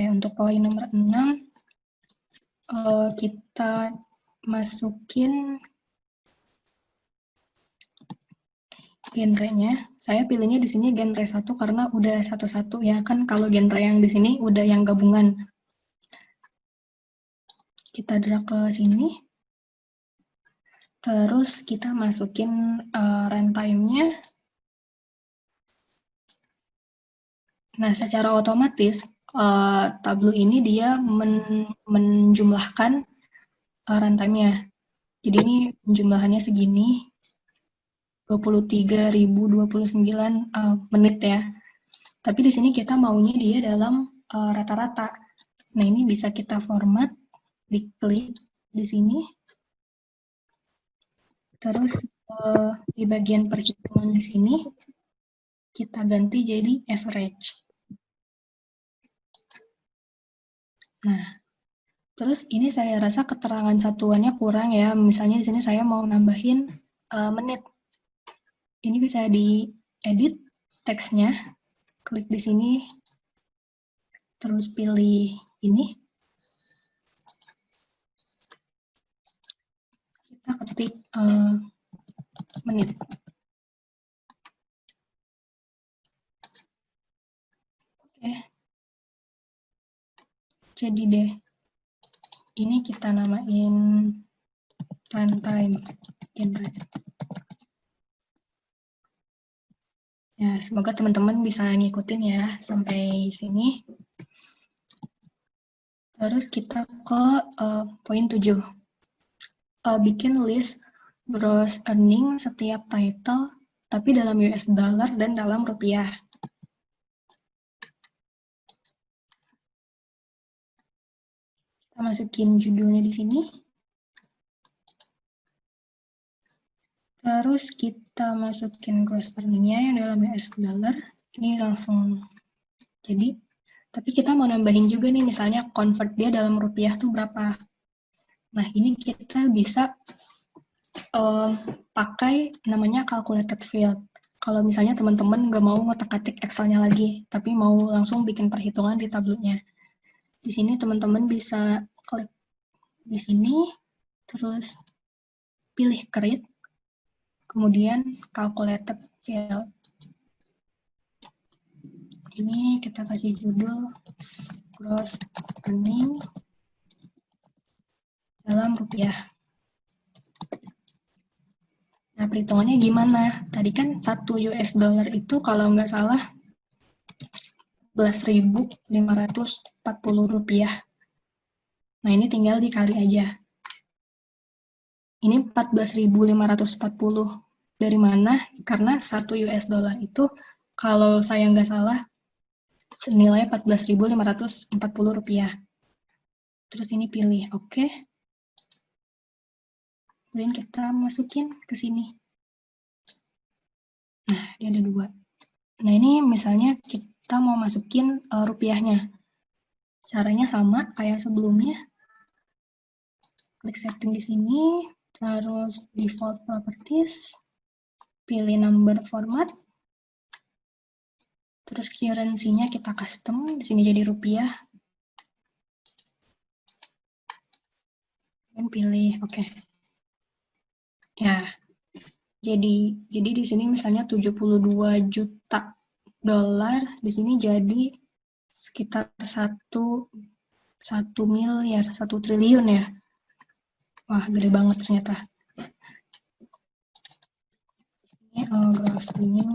untuk poin nomor 6, kita masukin genrenya. Saya pilihnya di sini genre 1 karena udah satu-satu ya kan, kalau genre yang di sini udah yang gabungan. Kita drag ke sini. Terus kita masukin runtime-nya. Nah, secara otomatis tableau ini dia menjumlahkan runtime-nya. Jadi ini penjumlahannya segini, 23.029 menit ya. Tapi di sini kita maunya dia dalam rata-rata. Nah, ini bisa kita format, diklik di sini. Terus di bagian perhitungan di sini kita ganti jadi average. Nah, terus ini saya rasa keterangan satuannya kurang ya. Misalnya di sini saya mau nambahin menit. Ini bisa diedit teksnya. Klik di sini, terus pilih ini. Kita ketik menit. Oke. Jadi deh, ini kita namain runtime genre. Ya, semoga teman-teman bisa ngikutin ya sampai sini. Terus kita ke poin 7. Bikin list gross earning setiap title, tapi dalam US dollar dan dalam rupiah. Kita masukin judulnya di sini. Terus kita masukin gross earning-nya yang dalam US dollar. Ini langsung jadi. Tapi kita mau nambahin juga nih, misalnya convert dia dalam rupiah tuh berapa. Nah, ini kita bisa pakai namanya calculated field. Kalau misalnya teman-teman nggak mau ngotak-atik Excel-nya lagi, tapi mau langsung bikin perhitungan di tabelnya. Di sini teman-teman bisa klik di sini, terus pilih create, kemudian calculated field. Ini kita kasih judul gross earning dalam rupiah. Nah, perhitungannya gimana? Tadi kan 1 US dollar itu kalau nggak salah 11.540 rupiah. Nah, ini tinggal dikali aja. Ini 14.540. Dari mana? Karena 1 US dollar itu kalau saya nggak salah senilai 14.540 rupiah. Terus ini pilih oke. Kemudian kita masukin ke sini. Nah, dia ada 2. Nah, ini misalnya kita mau masukin rupiahnya. Caranya sama kayak sebelumnya. Klik setting di sini, terus default properties, pilih number format, terus currency-nya kita custom, di sini jadi rupiah. Dan pilih oke. Ya. Jadi di sini misalnya 72 juta dolar, di sini jadi sekitar 1 miliar, 1 triliun ya. Wah, gede banget ternyata. Ini gross revenue.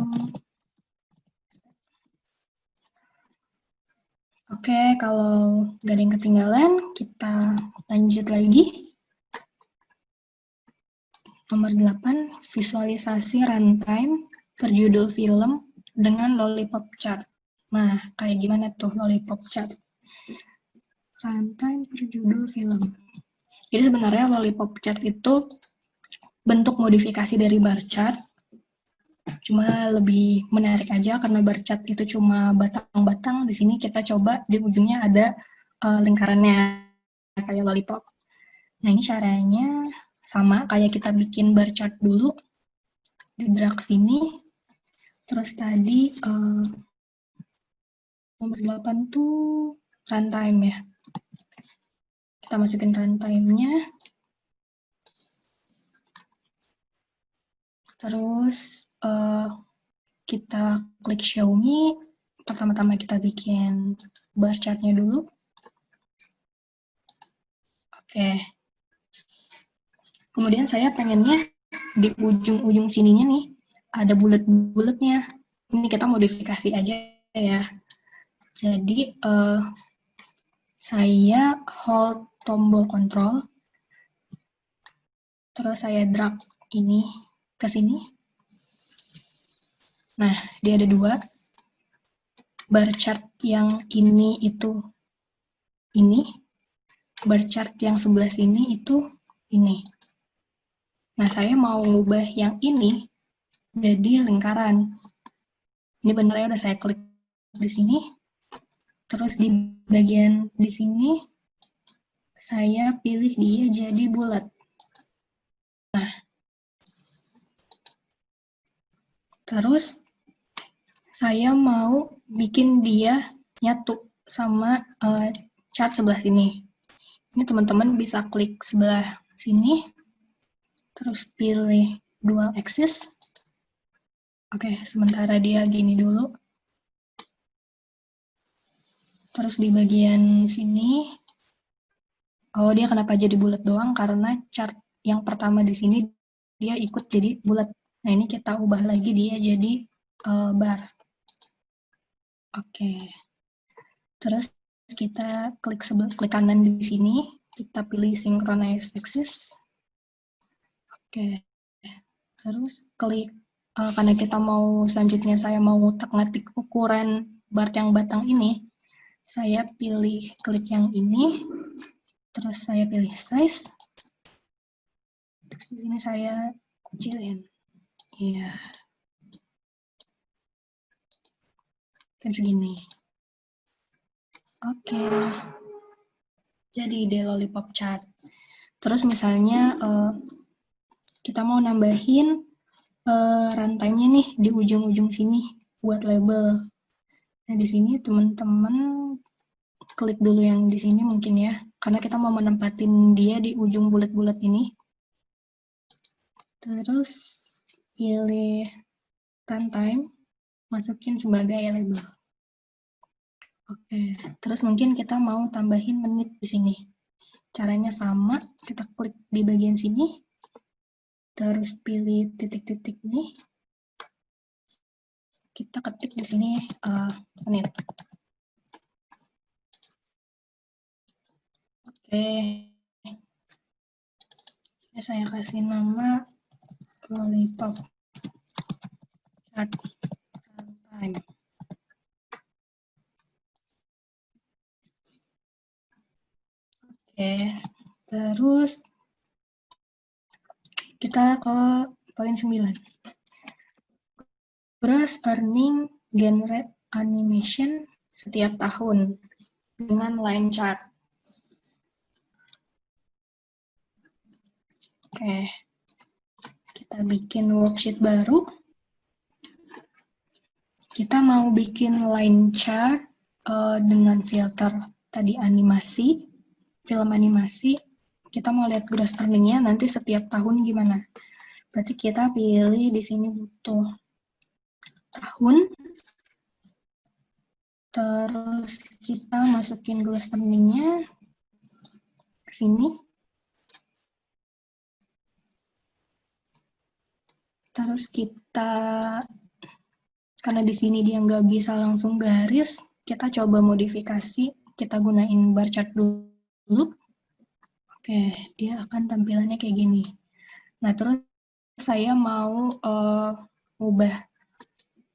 Oke, kalau nggak ada yang ketinggalan, kita lanjut lagi. Nomor 8, visualisasi runtime berjudul film dengan lollipop chart. Nah, kayak gimana tuh lollipop chart? Runtime berjudul film. Jadi sebenarnya lollipop chart itu bentuk modifikasi dari bar chart. Cuma lebih menarik aja karena bar chart itu cuma batang-batang. Di sini kita coba di ujungnya ada lingkarannya kayak lollipop. Nah, ini caranya sama kayak kita bikin bar chart dulu, di drag sini, terus tadi nomor 8 tuh runtime ya. Kita masukin runtime-nya, terus kita klik show me, pertama-tama kita bikin bar chart-nya dulu. Oke. Kemudian saya pengennya di ujung-ujung sininya nih, ada bulat-bulatnya. Ini kita modifikasi aja ya. Jadi, saya hold tombol control, terus saya drag ini ke sini. Nah, dia ada 2. Bar chart yang ini itu ini. Bar chart yang sebelah sini itu ini. Nah, saya mau ubah yang ini jadi lingkaran. Ini benernya udah saya klik di sini. Terus di bagian di sini, saya pilih dia jadi bulat. Nah, terus saya mau bikin dia nyatu sama chart sebelah sini. Ini teman-teman bisa klik sebelah sini, terus pilih dual axis. Oke, sementara dia gini dulu. Terus di bagian sini, oh dia kenapa jadi bulat doang? Karena chart yang pertama di sini dia ikut jadi bulat. Nah, ini kita ubah lagi dia jadi bar. Oke. Terus kita klik kanan di sini, kita pilih synchronize axis. Oke. Terus klik karena kita mau selanjutnya saya mau ngutak-ngatik ukuran bar yang batang ini, saya klik yang ini, terus saya pilih size. Terus di sini saya kecilin. Iya. Kan segini. Oke. Jadi ide lollipop chart. Terus misalnya kita mau nambahin rantainya nih di ujung-ujung sini buat label. Nah, di sini teman-teman klik dulu yang di sini mungkin ya, karena kita mau menempatin dia di ujung bulat-bulat ini. Terus pilih runtime, masukin sebagai label. Oke, terus mungkin kita mau tambahin menit di sini. Caranya sama, kita klik di bagian sini, terus pilih titik-titik ini, kita ketik di sini menit. Oke, saya kasih nama lollipop chart runtime. Oke, terus kita ke poin 9. Gross earning generate animation setiap tahun dengan line chart. Oke, kita bikin worksheet baru. Kita mau bikin line chart dengan filter tadi animasi, film animasi. Kita mau lihat gross earning-nya nanti setiap tahun gimana. Berarti kita pilih di sini butuh tahun. Terus kita masukin gross earning-nya ke sini. Terus kita, karena di sini dia nggak bisa langsung garis, kita coba modifikasi, kita gunain bar chart dulu. Oke, dia akan tampilannya kayak gini. Nah, terus saya mau ubah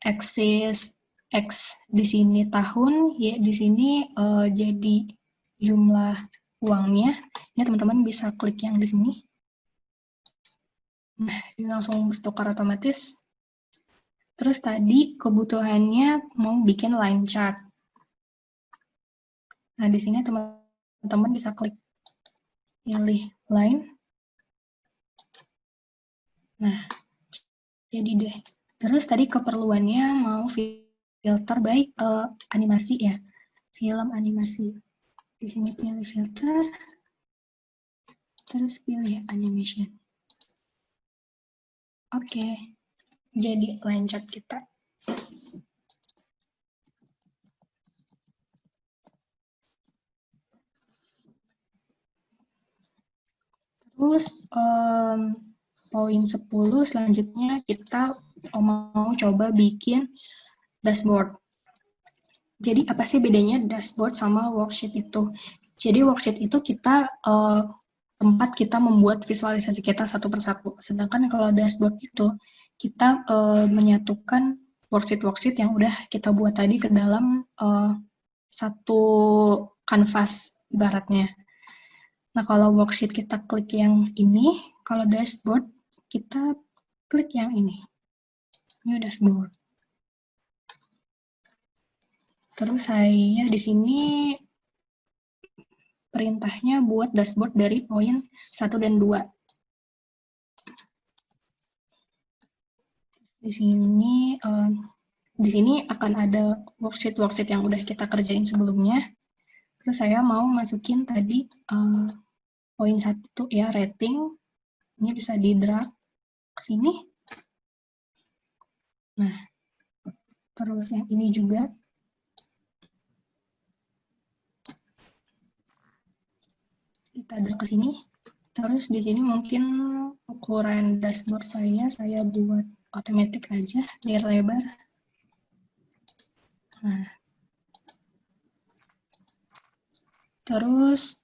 axis X di sini tahun, ya di sini jadi jumlah uangnya. Ini teman-teman bisa klik yang di sini. Nah, ini langsung bertukar otomatis. Terus tadi kebutuhannya mau bikin line chart. Nah, di sini teman-teman bisa klik pilih line. Nah, jadi deh. Terus tadi keperluannya mau filter by animasi ya, film animasi. Di sini pilih filter, terus pilih animation. Oke, jadi line chart kita. Terus poin 10 selanjutnya kita mau coba bikin dashboard. Jadi apa sih bedanya dashboard sama worksheet itu? Jadi worksheet itu kita tempat kita membuat visualisasi kita satu persatu. Sedangkan kalau dashboard itu kita menyatukan worksheet yang udah kita buat tadi ke dalam satu kanvas ibaratnya. Nah, kalau worksheet kita klik yang ini, kalau dashboard kita klik yang ini. Ini dashboard. Terus saya di sini perintahnya buat dashboard dari poin 1 dan 2. Di sini akan ada worksheet yang udah kita kerjain sebelumnya. Terus saya mau masukin tadi poin 1 ya, rating. Ini bisa di drag ke sini. Nah, terus yang ini juga. Kita drag ke sini. Terus di sini mungkin ukuran dashboard saya buat otomatis aja, biar lebar. Nah. Terus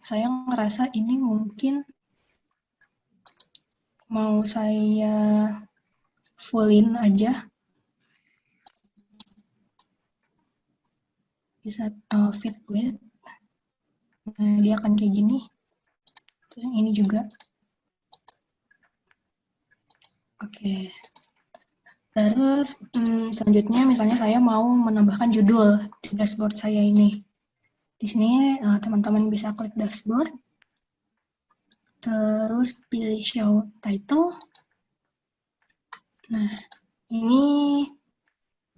saya ngerasa ini mungkin mau saya fullin aja. Bisa fit width. Nah, dia akan kayak gini. Terus yang ini juga. Oke. Terus selanjutnya misalnya saya mau menambahkan judul di dashboard saya ini. Di sini teman-teman bisa klik dashboard. Terus pilih show title. Nah, ini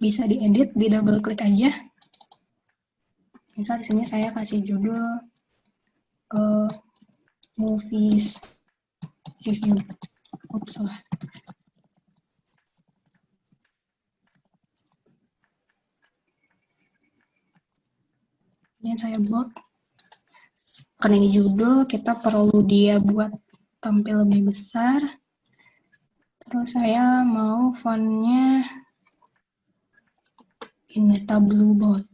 bisa diedit, di double klik aja. Misal di sini saya kasih judul movies review. Oops, salah. Ini saya buat. Karena ini judul, kita perlu dia buat tampil lebih besar. Terus saya mau fontnya ini blue bold.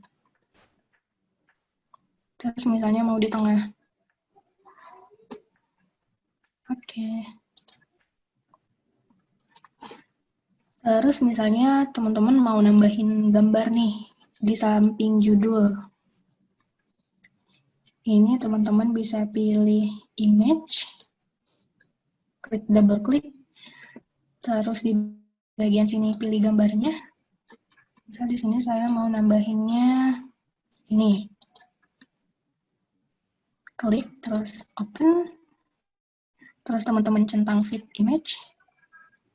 Terus misalnya mau di tengah. Oke. Terus misalnya teman-teman mau nambahin gambar nih di samping judul. Ini teman-teman bisa pilih image, klik double klik, terus di bagian sini pilih gambarnya. Misal di sini saya mau nambahinnya ini. Klik, terus open, terus teman-teman centang fit image,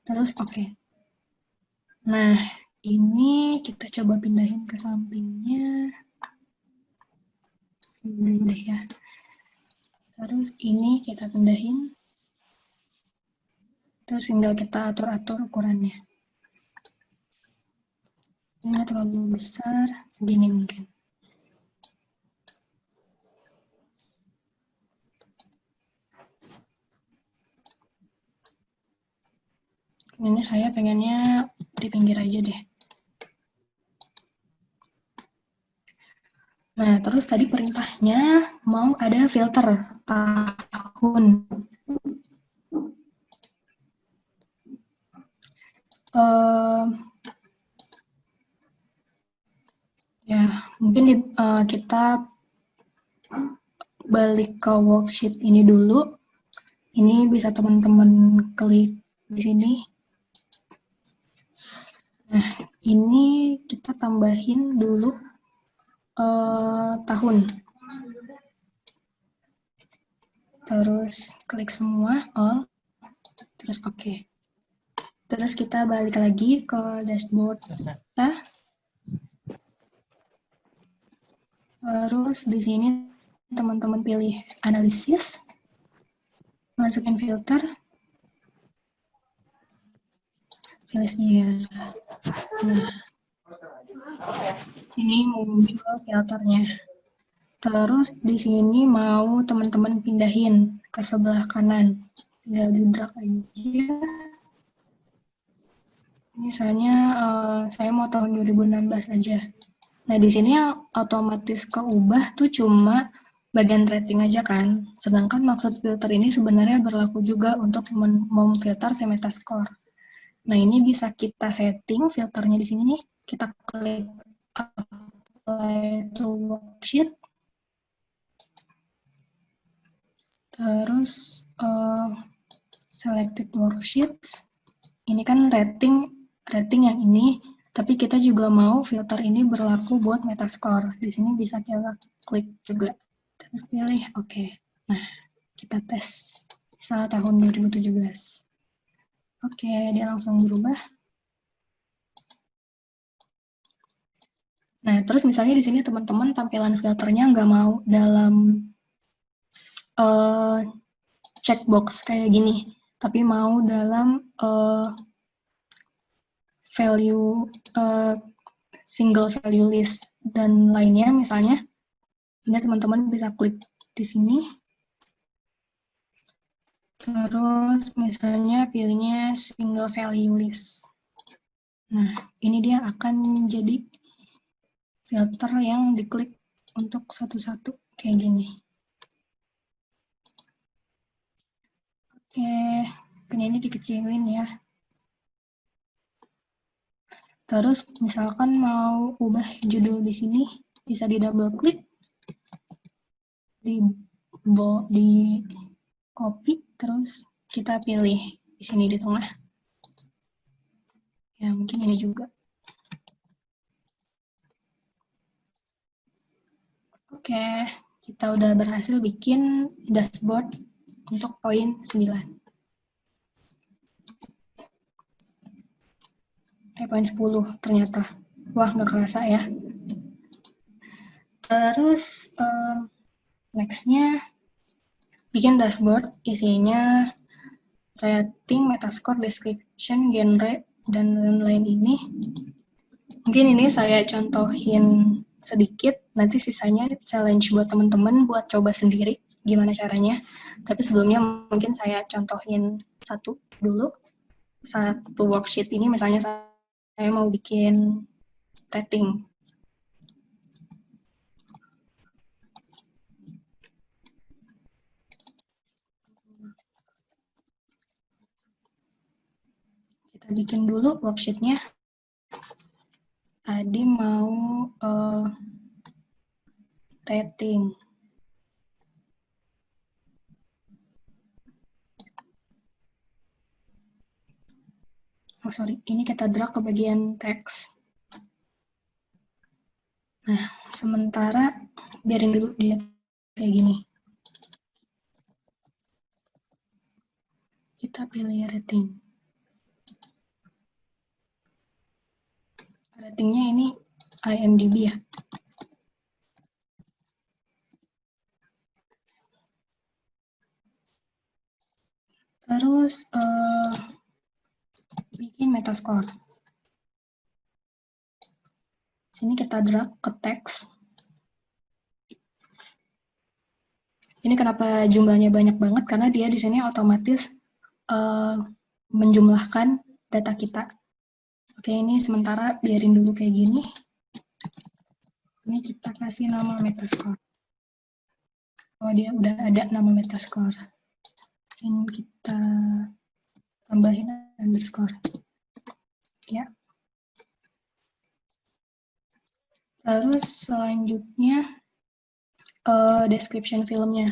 terus oke. Nah, ini kita coba pindahin ke sampingnya. Dulu deh ya. Terus ini kita pindahin. Terus tinggal kita atur-atur ukurannya. Ini terlalu besar, segini mungkin. Ini saya pengennya di pinggir aja deh. Nah, terus tadi perintahnya mau ada filter tahun. Ya, mungkin kita balik ke worksheet ini dulu. Ini bisa teman-teman klik di sini. Nah, ini kita tambahin dulu tahun. Terus klik semua, all. Terus oke. Terus kita balik lagi ke dashboard kita. Terus di sini teman-teman pilih analisis, masukin filter, pilih year. Nah, ini muncul filternya. Terus di sini mau teman-teman pindahin ke sebelah kanan, tinggal di drag aja. Misalnya saya mau tahun 2016 aja. Nah, di sini yang otomatis keubah tuh cuma bagian rating aja kan. Sedangkan maksud filter ini sebenarnya berlaku juga untuk memfilter Metascore. Nah, ini bisa kita setting filternya di sini nih. Kita klik apply to worksheet. Terus selected worksheets. Ini kan rating yang ini, tapi kita juga mau filter ini berlaku buat Metascore. Di sini bisa kita klik juga. Terus pilih oke. Nah, kita tes. Misal tahun 2017. Oke, dia langsung berubah. Nah, terus misalnya di sini teman-teman tampilan filternya nggak mau dalam checkbox kayak gini, tapi mau dalam value single value list dan lainnya. Misalnya ini teman-teman bisa klik di sini, terus misalnya pilihnya single value list. Nah, ini dia akan jadi filter yang diklik untuk satu-satu kayak gini. Oke, ini dikecilin ya. Terus misalkan mau ubah judul di sini, bisa di double klik, di copy, terus kita pilih di sini di tengah. Ya, mungkin ini juga. Oke, kita udah berhasil bikin dashboard untuk poin 9. Poin 10 ternyata. Wah, nggak kerasa ya. Terus, next-nya bikin dashboard, isinya rating, metascore, description, genre, dan lain-lain ini. Mungkin ini saya contohin sedikit, nanti sisanya challenge buat teman-teman buat coba sendiri gimana caranya. Tapi sebelumnya mungkin saya contohin satu worksheet ini, misalnya saya mau bikin rating. Kita bikin dulu worksheet-nya. Tadi mau rating. Oh sorry, ini kita drag ke bagian teks. Nah, sementara biarin dulu dia kayak gini. Kita pilih rating. Ratingnya ini IMDb ya. Terus bikin metascore. Sini kita drag ke teks. Ini kenapa jumlahnya banyak banget, karena dia di sini otomatis menjumlahkan data kita. Oke, ini sementara biarin dulu kayak gini. Ini kita kasih nama metascore. Oh, dia udah ada nama metascore. Ini kita tambahin underscore. Ya. Terus selanjutnya description filmnya.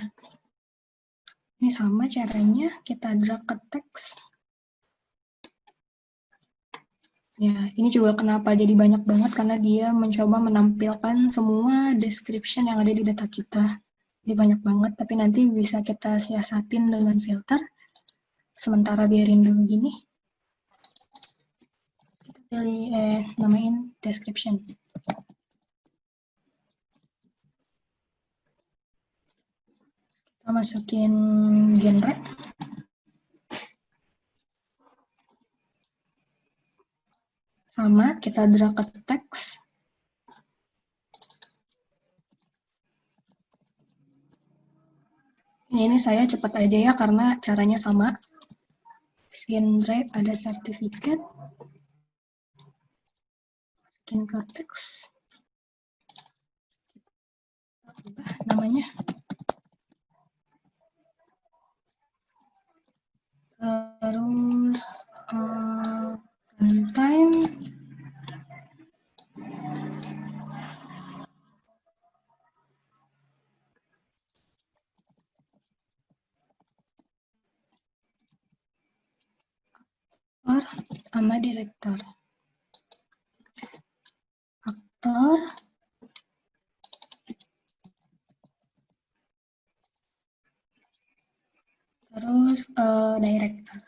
Ini sama caranya, kita drag ke teks. Ya, ini juga kenapa jadi banyak banget, karena dia mencoba menampilkan semua description yang ada di data kita. Ini banyak banget, tapi nanti bisa kita siasatin dengan filter. Sementara biarin dulu gini. Kita pilih, namain description. Kita masukin genre. Sama, kita drag ke teks. Ini saya cepat aja ya, karena caranya sama. Genre ada sertifikat. Masukin ke teks. Ubah namanya. Terus runtime. Sama direktor. Aktor. Terus director.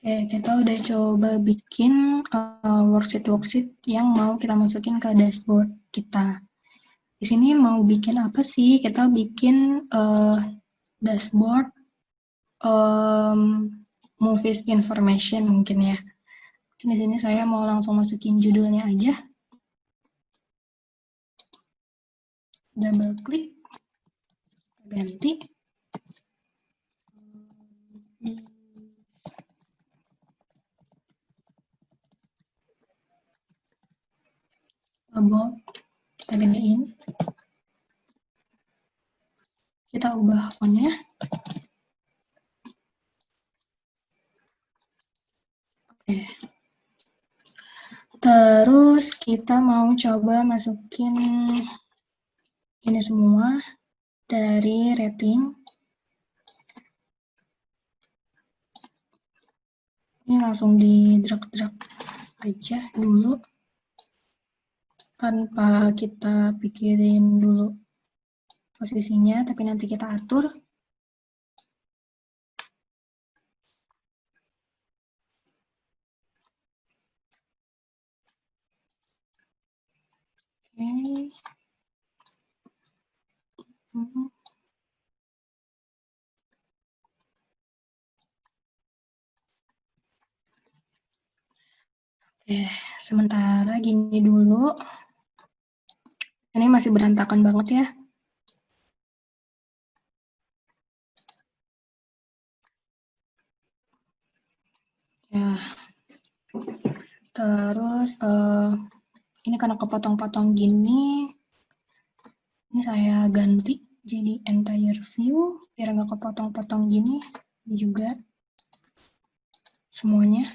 Oke, kita udah coba bikin worksheet yang mau kita masukin ke dashboard kita. Di sini mau bikin apa sih? Kita bikin dashboard movies information mungkin ya. Di sini saya mau langsung masukin judulnya aja. Double klik, ganti. Bold, kita gedein. Kita ubah fontnya. Oke. Terus kita mau coba masukin ini semua dari rating. Ini langsung di drag aja dulu. tanpa kita pikirin dulu posisinya, tapi nanti kita atur. Oke. Oke, sementara gini dulu. Ini masih berantakan banget ya. Ya. Terus ini karena kepotong-potong gini, ini saya ganti jadi entire view biar nggak kepotong-potong gini. Ini juga semuanya.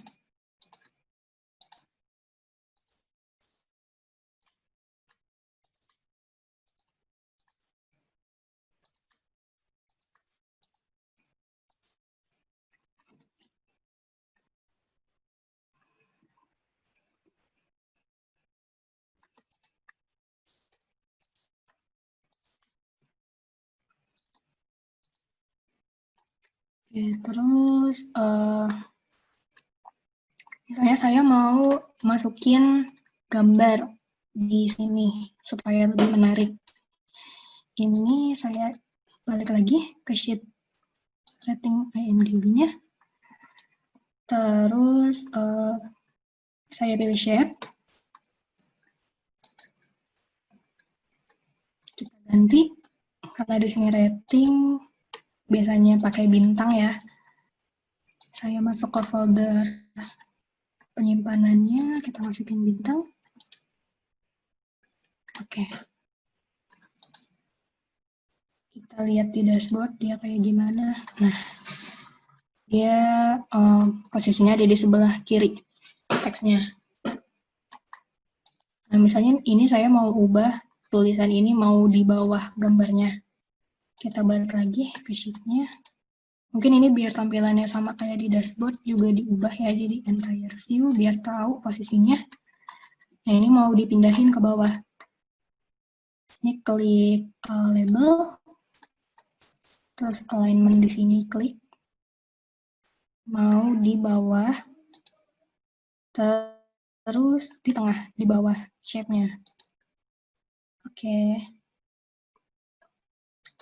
Oke, terus misalnya saya mau masukin gambar di sini supaya lebih menarik. Ini saya balik lagi ke sheet rating IMDb-nya. Terus saya pilih shape. Kita ganti karena di sini rating biasanya pakai bintang ya. Saya masuk ke folder penyimpanannya, kita masukin bintang. Oke. Kita lihat di dashboard dia kayak gimana. Nah, dia posisinya ada di sebelah kiri teksnya. Nah, misalnya ini saya mau ubah tulisan ini mau di bawah gambarnya. Kita balik lagi ke sheet-nya. Mungkin ini biar tampilannya sama kayak di dashboard juga diubah ya jadi entire view biar tahu posisinya. Nah, ini mau dipindahin ke bawah. Ini klik label. Terus alignment di sini klik. Mau di bawah. Terus di tengah, di bawah shape-nya. Oke.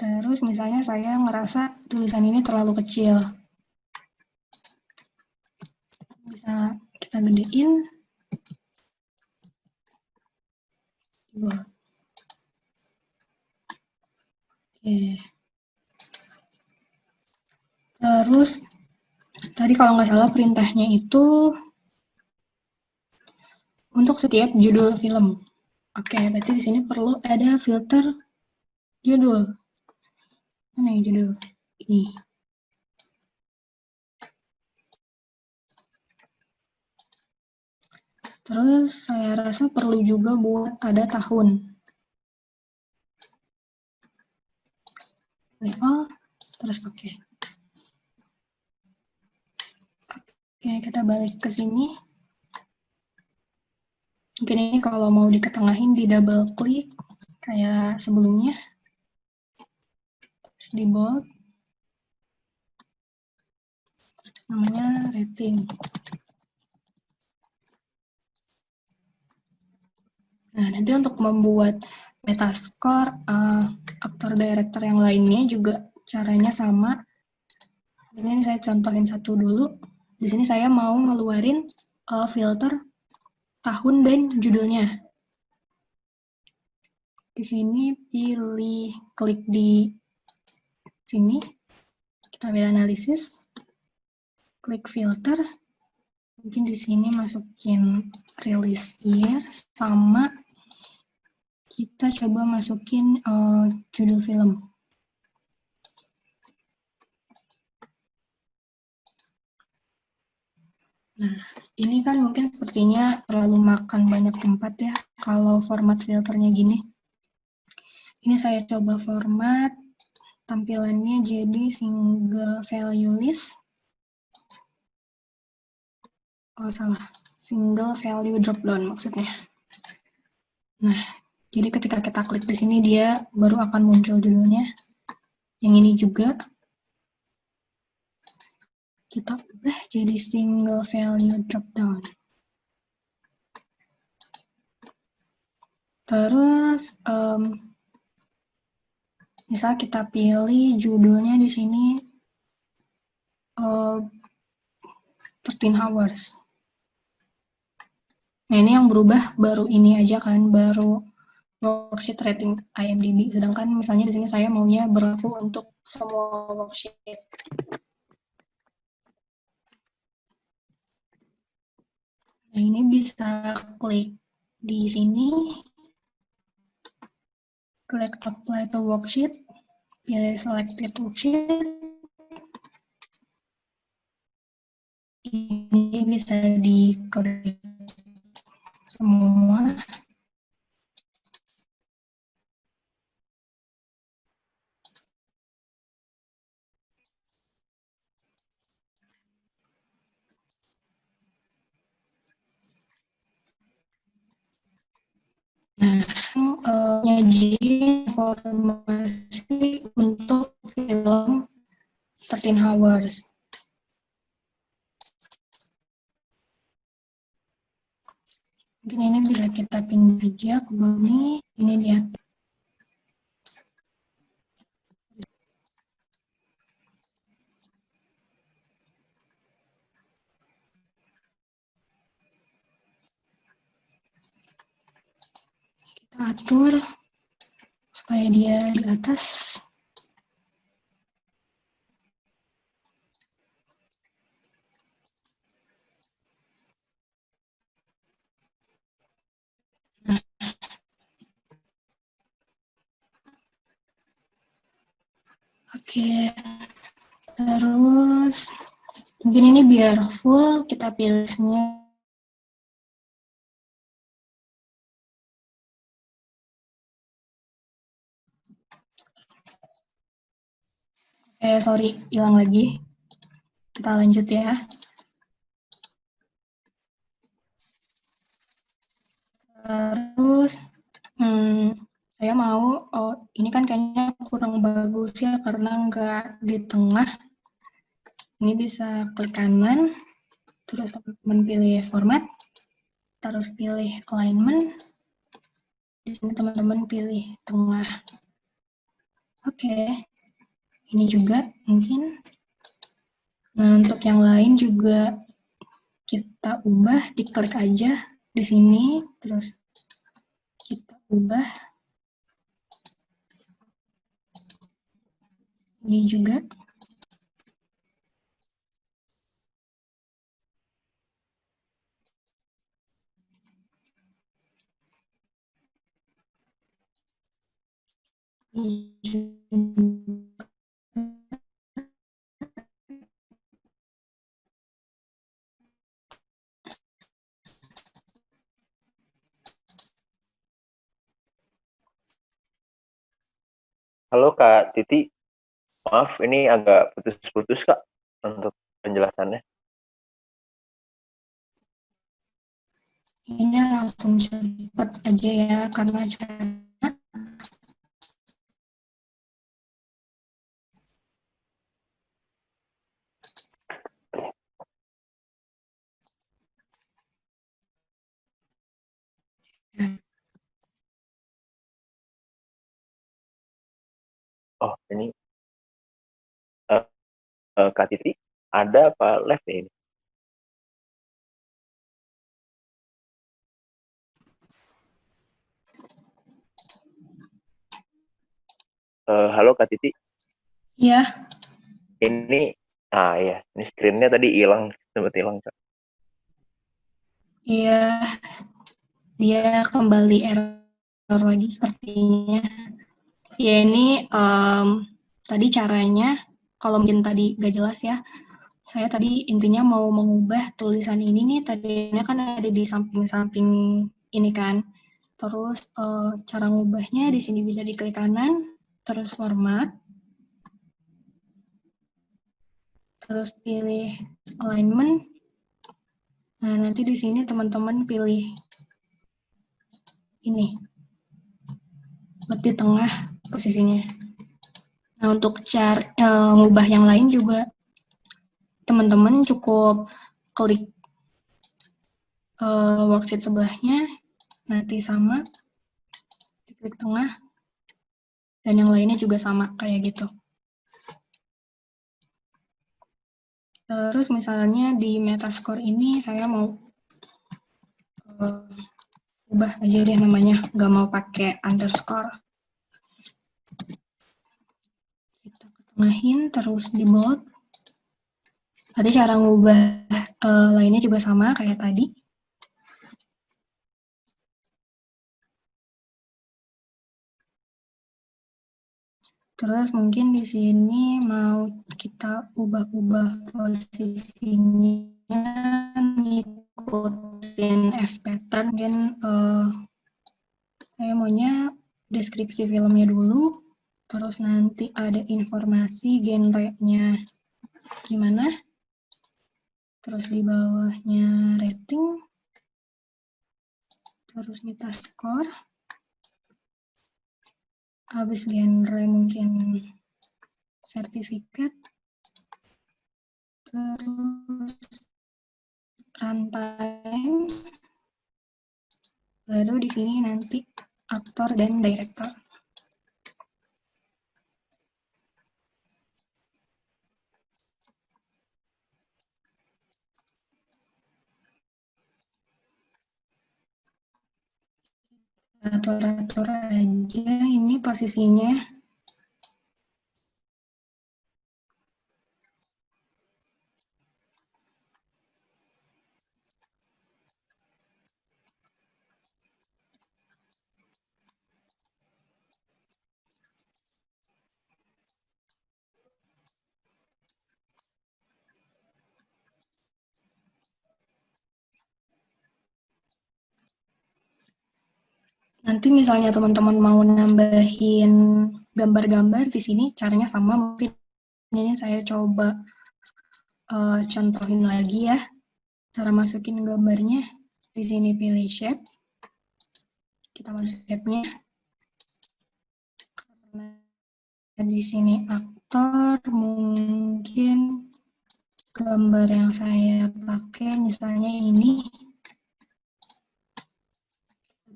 Terus misalnya saya ngerasa tulisan ini terlalu kecil. Bisa kita gedein. Oke. Terus tadi kalau nggak salah perintahnya itu untuk setiap judul film. Oke, berarti di sini perlu ada filter judul. Mana yang judul? Ini. Terus saya rasa perlu juga buat ada tahun. Level, terus oke. Oke, kita balik ke sini. Mungkin ini kalau mau diketengahin di double klik kayak sebelumnya. Terus di bold. Terus namanya rating. Nah, nanti untuk membuat metascore aktor director yang lainnya juga caranya sama. Ini saya contohin satu dulu. Di sini saya mau ngeluarin filter tahun dan judulnya. Di sini pilih klik di sini. Kita pilih analisis. Klik filter. Mungkin di sini masukin release year sama kita coba masukin judul film. Nah, ini kan mungkin sepertinya terlalu makan banyak tempat ya kalau format filternya gini. Ini saya coba format tampilannya jadi single value list. Oh, salah. Single value dropdown maksudnya. Nah, jadi ketika kita klik di sini dia baru akan muncul judulnya. Yang ini juga kita ubah jadi single value dropdown. Terus misal kita pilih judulnya di sini 13 hours. Nah, ini yang berubah baru ini aja kan, baru worksheet rating IMDb. Sedangkan misalnya di sini saya maunya berlaku untuk semua worksheet. Nah, ini bisa klik di sini, klik apply to worksheet, pilih selected worksheet. Ini bisa di-klik semua. Nah, nyaji informasi untuk film 13 Hours. Mungkin ini bisa kita pindah aja ke bawah ini lihat. Kita atur supaya dia di atas. Oke, terus mungkin ini biar full kita pilihnya. Sorry, hilang lagi. Kita lanjut ya. Terus, saya mau, ini kan kayaknya kurang bagus ya karena nggak di tengah. Ini bisa klik kanan, terus teman-teman pilih format, terus pilih alignment. Di sini teman-teman pilih tengah. Oke, ini juga mungkin. Nah, untuk yang lain juga kita ubah, diklik aja di sini, terus kita ubah. Ini juga. Ini juga. Halo Kak Titi, maaf ini agak putus-putus Kak untuk penjelasannya. Ini langsung cepat aja ya, karena Oh ini Kak Titi, ada apa live ya ini? Halo Kak Titi. ya. Ini, ya, ini screen-nya tadi hilang, sempat hilang Kak. Iya, dia kembali error lagi sepertinya. Ya ini tadi caranya, kalau mungkin tadi gak jelas ya, saya tadi intinya mau mengubah tulisan ini nih, tadinya kan ada di samping-samping ini kan. Terus cara ngubahnya di sini bisa diklik kanan, terus format, terus pilih alignment. Nah, nanti di sini teman-teman pilih ini. buat di tengah posisinya. Nah, untuk cara ngubah yang lain juga teman-teman cukup klik worksheet sebelahnya, nanti sama, diklik tengah, dan yang lainnya juga sama, kayak gitu. Terus misalnya di Metascore ini saya mau ubah aja deh namanya, nggak mau pakai underscore. Kita ketengahin, terus di bold. Tadi cara ngubah lainnya juga sama kayak tadi. Terus mungkin di sini mau kita ubah-ubah posisinya ngikutin F pattern. Mungkin saya maunya deskripsi filmnya dulu, terus nanti ada informasi genre-nya gimana, terus di bawahnya rating, terus Metascore. Habis genre mungkin sertifikat, terus runtime, baru di sini nanti aktor dan director. Atur-atur aja ini posisinya. Nanti misalnya teman-teman mau nambahin gambar-gambar di sini, caranya sama. Mungkin ini saya coba contohin lagi ya, cara masukin gambarnya. Di sini pilih shape, kita masuk shape-nya. Karena di sini aktor, mungkin gambar yang saya pakai misalnya ini.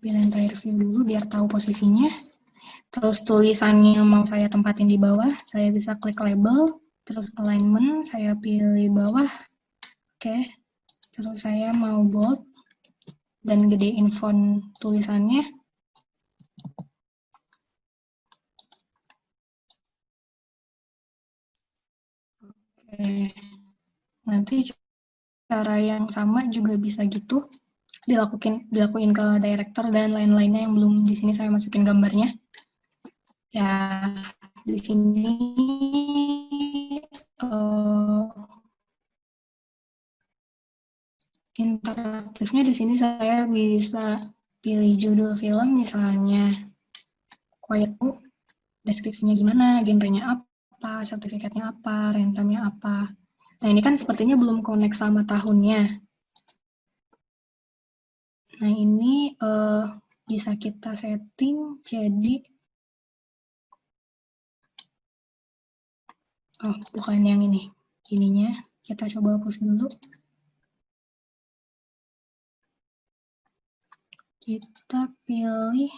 Pilih entire view dulu biar tahu posisinya. Terus tulisannya mau saya tempatin di bawah, saya bisa klik label, terus alignment, saya pilih bawah. Oke, terus saya mau bold dan gedein font tulisannya. Oke, nanti cara yang sama juga bisa gitu dilakuin ke director dan lain-lainnya yang belum di sini saya masukin gambarnya. Ya, di sini interaktifnya di sini saya bisa pilih judul film misalnya Quiet Book, deskripsinya gimana, genrenya apa, sertifikatnya apa, rentamnya apa. Nah, ini kan sepertinya belum connect sama tahunnya. Nah, ini bisa kita setting jadi, oh bukan yang ini, ininya kita coba hapus dulu. Kita pilih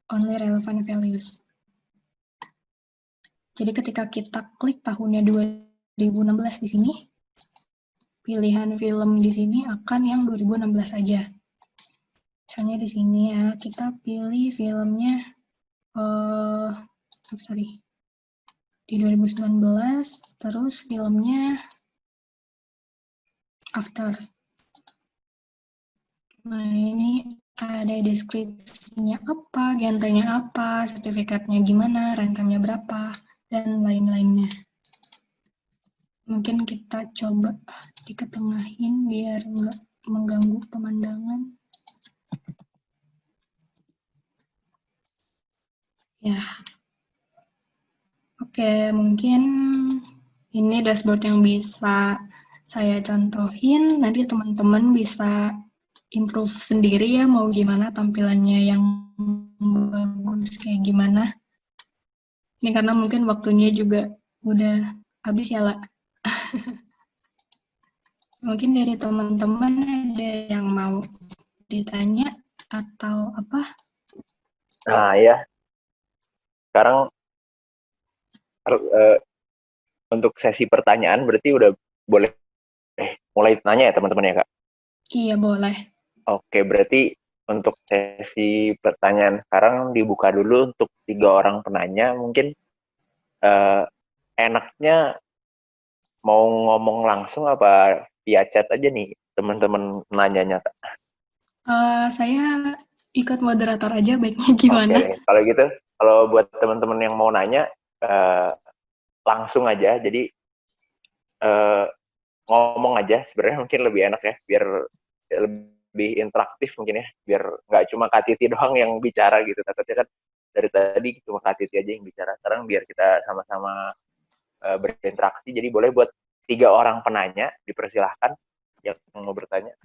only relevant values. Jadi ketika kita klik tahunnya 2016 di sini, pilihan film di sini akan yang 2016 saja. Misalnya di sini ya, kita pilih filmnya di 2019, terus filmnya After. Nah, ini ada deskripsinya apa, genrenya apa, sertifikatnya gimana, rentamnya berapa, dan lain-lainnya. Mungkin kita coba diketengahin biar nggak mengganggu pemandangan. Ya, oke, mungkin ini dashboard yang bisa saya contohin. Nanti teman-teman bisa improve sendiri ya, mau gimana tampilannya yang bagus kayak gimana. Ini karena mungkin waktunya juga udah habis ya, La. Mungkin dari teman-teman ada yang mau ditanya atau apa? Nah ya, sekarang untuk sesi pertanyaan berarti udah boleh mulai tanya ya teman-teman ya Kak? Iya, boleh. Oke, berarti untuk sesi pertanyaan sekarang dibuka dulu untuk 3 orang penanya. Mungkin enaknya mau ngomong langsung apa via chat aja nih teman-teman nanyanya Kak? Saya ikut moderator aja, baiknya gimana? Oke, kalau gitu, kalau buat teman-teman yang mau nanya, langsung aja. Jadi ngomong aja, sebenarnya mungkin lebih enak ya, biar lebih interaktif mungkin ya, biar nggak cuma Kak Titi doang yang bicara gitu. Takutnya kan dari tadi cuma Kak Titi aja yang bicara. Sekarang biar kita sama-sama berinteraksi. Jadi boleh buat 3 orang penanya, dipersilahkan yang mau bertanya.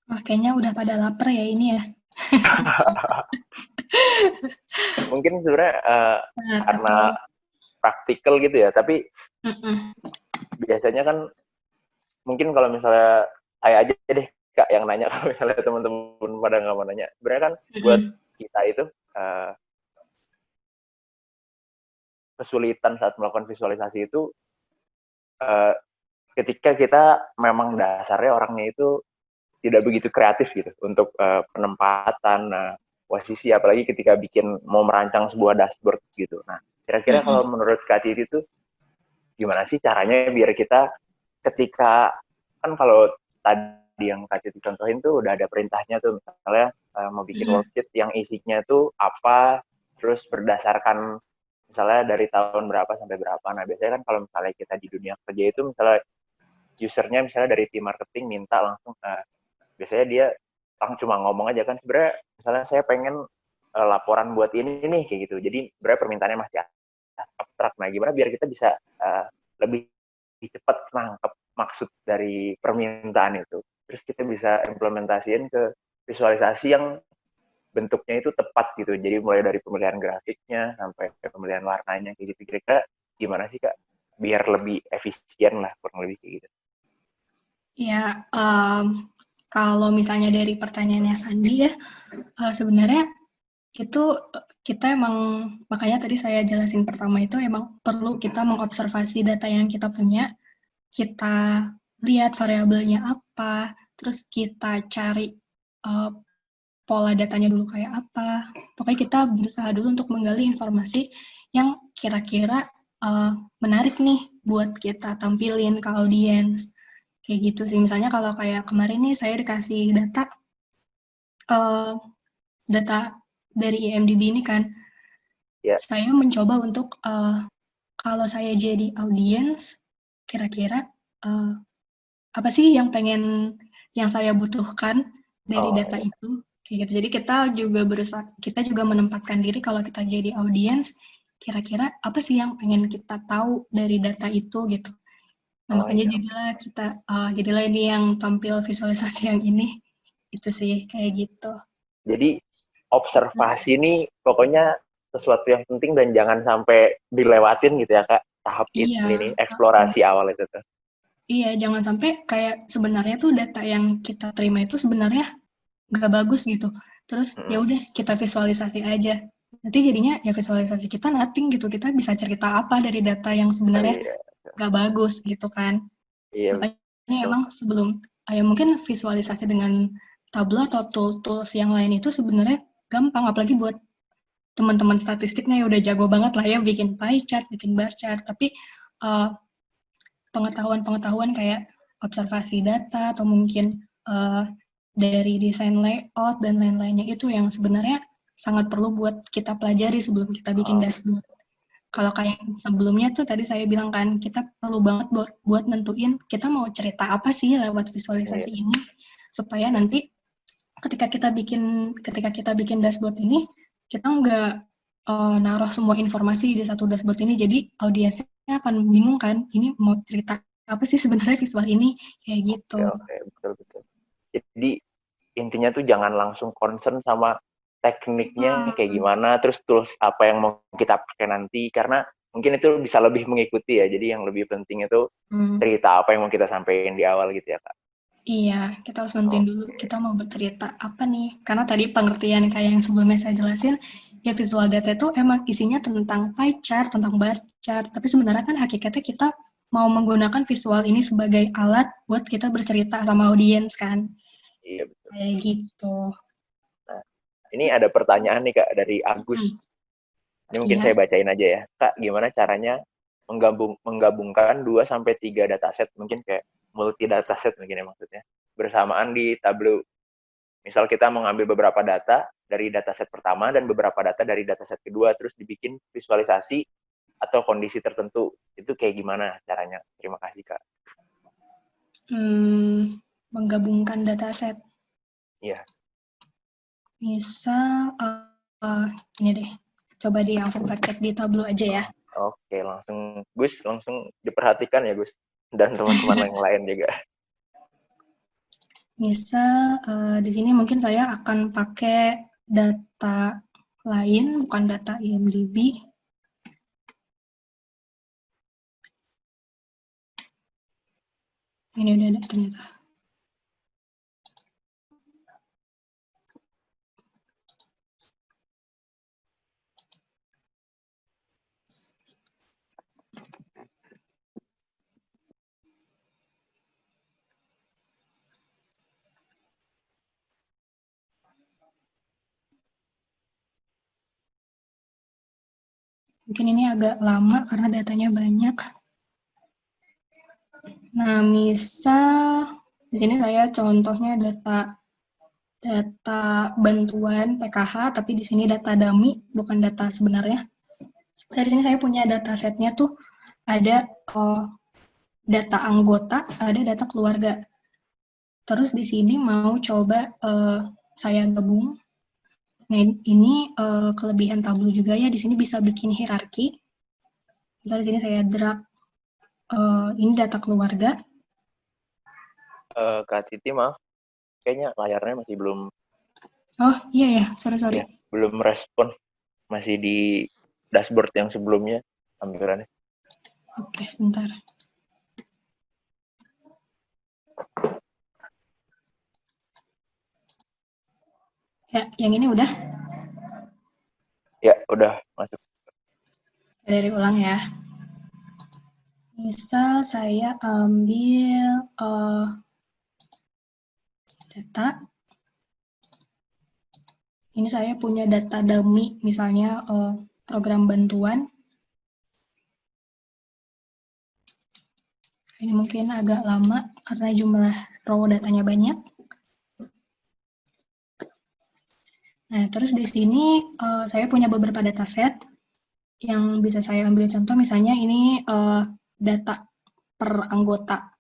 Wah, kayaknya udah pada lapar ya ini ya. Mungkin sebenarnya karena Atau praktikal gitu ya, tapi biasanya kan mungkin kalau misalnya saya aja deh Kak yang nanya, kalau misalnya teman-teman pada nggak mau nanya. Sebenarnya kan buat kita itu kesulitan saat melakukan visualisasi itu ketika kita memang dasarnya orangnya itu tidak begitu kreatif gitu untuk penempatan posisi, apalagi ketika mau merancang sebuah dashboard gitu. Nah, kira-kira kalau menurut Kak Titi itu gimana sih caranya biar kita ketika, kan kalau tadi yang Kak Titi contohin tuh udah ada perintahnya tuh, misalnya mau bikin worksheet yang isinya tuh apa, terus berdasarkan misalnya dari tahun berapa sampai berapa. Nah, biasanya kan kalau misalnya kita di dunia kerja itu misalnya usernya misalnya dari tim marketing minta langsung, biasanya dia cuma ngomong aja kan, sebenarnya misalnya saya pengen laporan buat ini nih kayak gitu. Jadi sebenarnya permintaannya masih abstrak. Nah, gimana biar kita bisa lebih cepat nangkep maksud dari permintaan itu. Terus kita bisa implementasiin ke visualisasi yang bentuknya itu tepat gitu. Jadi mulai dari pemilihan grafiknya sampai ke pemilihan warnanya kayak gitu. Kira-kira gimana sih Kak? Biar lebih efisien lah, kurang lebih kayak gitu. ya, kalau misalnya dari pertanyaannya Sandi ya, sebenarnya itu kita emang, makanya tadi saya jelasin pertama itu emang perlu kita mengobservasi data yang kita punya, kita lihat variabelnya apa, terus kita cari pola datanya dulu kayak apa. Pokoknya kita berusaha dulu untuk menggali informasi yang kira-kira menarik nih buat kita tampilin ke audiens. Kayak gitu sih. Misalnya kalau kayak kemarin nih saya dikasih data dari IMDb ini kan, saya mencoba untuk kalau saya jadi audiens, kira-kira apa sih yang saya butuhkan dari data itu, kayak gitu. Jadi kita juga menempatkan diri kalau kita jadi audiens, kira-kira apa sih yang pengen kita tahu dari data itu gitu. Nah, makanya jadilah ini yang tampil visualisasi yang ini, itu sih kayak gitu. Jadi observasi ini pokoknya sesuatu yang penting dan jangan sampai dilewatin gitu ya Kak, tahap ini eksplorasi awal itu tuh. Iya, jangan sampai kayak sebenarnya tuh data yang kita terima itu sebenarnya nggak bagus gitu. Terus ya udah kita visualisasi aja. Nanti jadinya ya visualisasi kita nothing gitu. Kita bisa cerita apa dari data yang sebenarnya nggak bagus gitu kan. Makanya emang sebelum mungkin visualisasi dengan Tableau atau tools yang lain itu sebenarnya gampang, apalagi buat teman-teman statistiknya ya udah jago banget lah ya bikin pie chart, bikin bar chart. Tapi pengetahuan kayak observasi data atau mungkin dari desain layout dan lain-lainnya itu yang sebenarnya sangat perlu buat kita pelajari sebelum kita bikin dashboard. Kalau kayak sebelumnya tuh tadi saya bilang kan, kita perlu banget buat nentuin kita mau cerita apa sih lewat visualisasi ini. supaya nanti ketika kita bikin dashboard ini, kita nggak naruh semua informasi di satu dashboard ini, jadi audiensnya akan bingung kan, ini mau cerita apa sih sebenarnya visual ini, kayak gitu. Oke, betul. Jadi intinya tuh jangan langsung concern sama tekniknya kayak gimana, terus tools apa yang mau kita pakai nanti, karena mungkin itu bisa lebih mengikuti ya. Jadi yang lebih penting itu cerita apa yang mau kita sampaikan di awal gitu ya, Kak. Iya, kita harus nentuin dulu kita mau bercerita apa nih. Karena tadi pengertian kayak yang sebelumnya saya jelasin, ya visual data itu emang isinya tentang pie chart, tentang bar chart. Tapi sebenarnya kan hakikatnya kita mau menggunakan visual ini sebagai alat buat kita bercerita sama audiens kan. Iya, betul. Kayak gitu. Nah, ini ada pertanyaan nih, Kak, dari Agus. Ini mungkin saya bacain aja ya. Kak, gimana caranya menggabungkan 2-3 dataset, mungkin kayak multi dataset mungkin ya maksudnya, bersamaan di Tableau. Misal kita mengambil beberapa data dari dataset pertama dan beberapa data dari dataset kedua, terus dibikin visualisasi atau kondisi tertentu. Itu kayak gimana caranya? Terima kasih, Kak. Menggabungkan dataset. Iya. Misal, ini deh. Coba langsung praktek di Tableau aja ya. Oke, Gus, langsung diperhatikan ya, Gus. Dan teman-teman yang lain juga. Misal, di sini mungkin saya akan pakai data lain, bukan data IMDb. Ini udah ada ternyata. Mungkin ini agak lama karena datanya banyak. Nah, misal di sini saya contohnya data bantuan PKH, tapi di sini data dummy, bukan data sebenarnya. Dari sini saya punya data setnya tuh ada data anggota, ada data keluarga. Terus di sini mau coba saya gabung. Nah, ini kelebihan Tableau juga ya, di sini bisa bikin hierarki. Misalnya di sini saya drag ini data keluarga. Kak Titi, maaf, kayaknya layarnya masih belum. Oh iya ya, sorry. Ya, belum respon, masih di dashboard yang sebelumnya tampilannya. Oke, sebentar. Ya, yang ini udah? Ya, udah masuk. Dari ulang ya. Misal saya ambil data. Ini saya punya data dummy, misalnya program bantuan. Ini mungkin agak lama karena jumlah row datanya banyak. Nah, terus di sini saya punya beberapa dataset yang bisa saya ambil contoh, misalnya ini data per anggota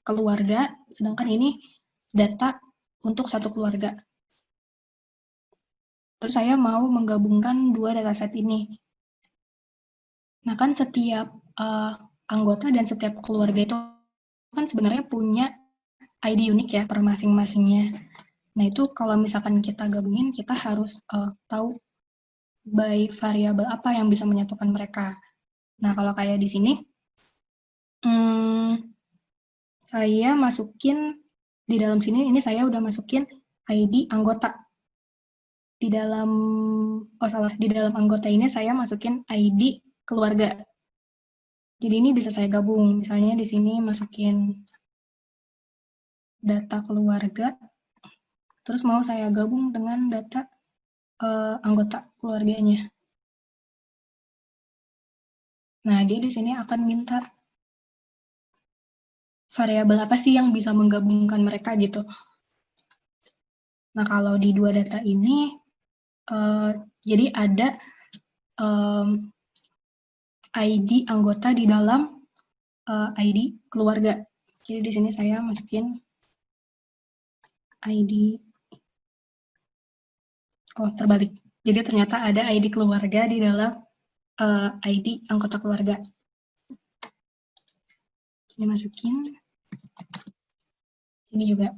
keluarga, sedangkan ini data untuk satu keluarga. Terus saya mau menggabungkan dua dataset ini. Nah, kan setiap anggota dan setiap keluarga itu kan sebenarnya punya ID unik ya per masing-masingnya. Nah, itu kalau misalkan kita gabungin, kita harus tahu by variabel apa yang bisa menyatukan mereka. Nah, kalau kayak di sini, saya masukin di dalam sini, ini saya udah masukin ID anggota. Di dalam anggota ini saya masukin ID keluarga. Jadi ini bisa saya gabung. Misalnya di sini masukin data keluarga, terus mau saya gabung dengan data anggota keluarganya. Nah, dia di sini akan minta variabel apa sih yang bisa menggabungkan mereka gitu. Nah, kalau di dua data ini, jadi ada ID anggota di dalam ID keluarga. Jadi di sini saya masukin ID. Oh, terbalik. Jadi ternyata ada ID keluarga di dalam ID anggota keluarga. Ini masukin. Ini juga.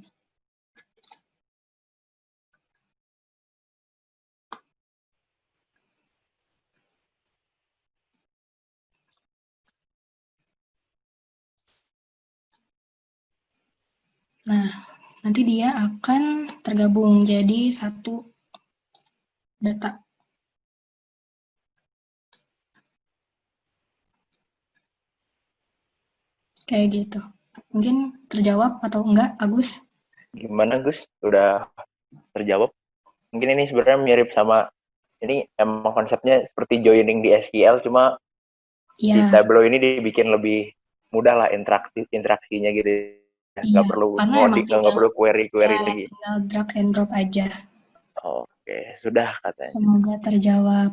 Nah, nanti dia akan tergabung jadi satu data. Kayak gitu. Mungkin terjawab atau enggak, Agus? Gimana Gus? Udah terjawab? Mungkin ini sebenarnya mirip sama, ini emang konsepnya seperti joining di SQL, cuma di Iya, Tableau ini dibikin lebih mudah lah interaksinya gitu. iya. Nggak perlu Karena emang nggak perlu query ya, lagi. tinggal drag and drop aja. Oke, sudah katanya. Semoga terjawab.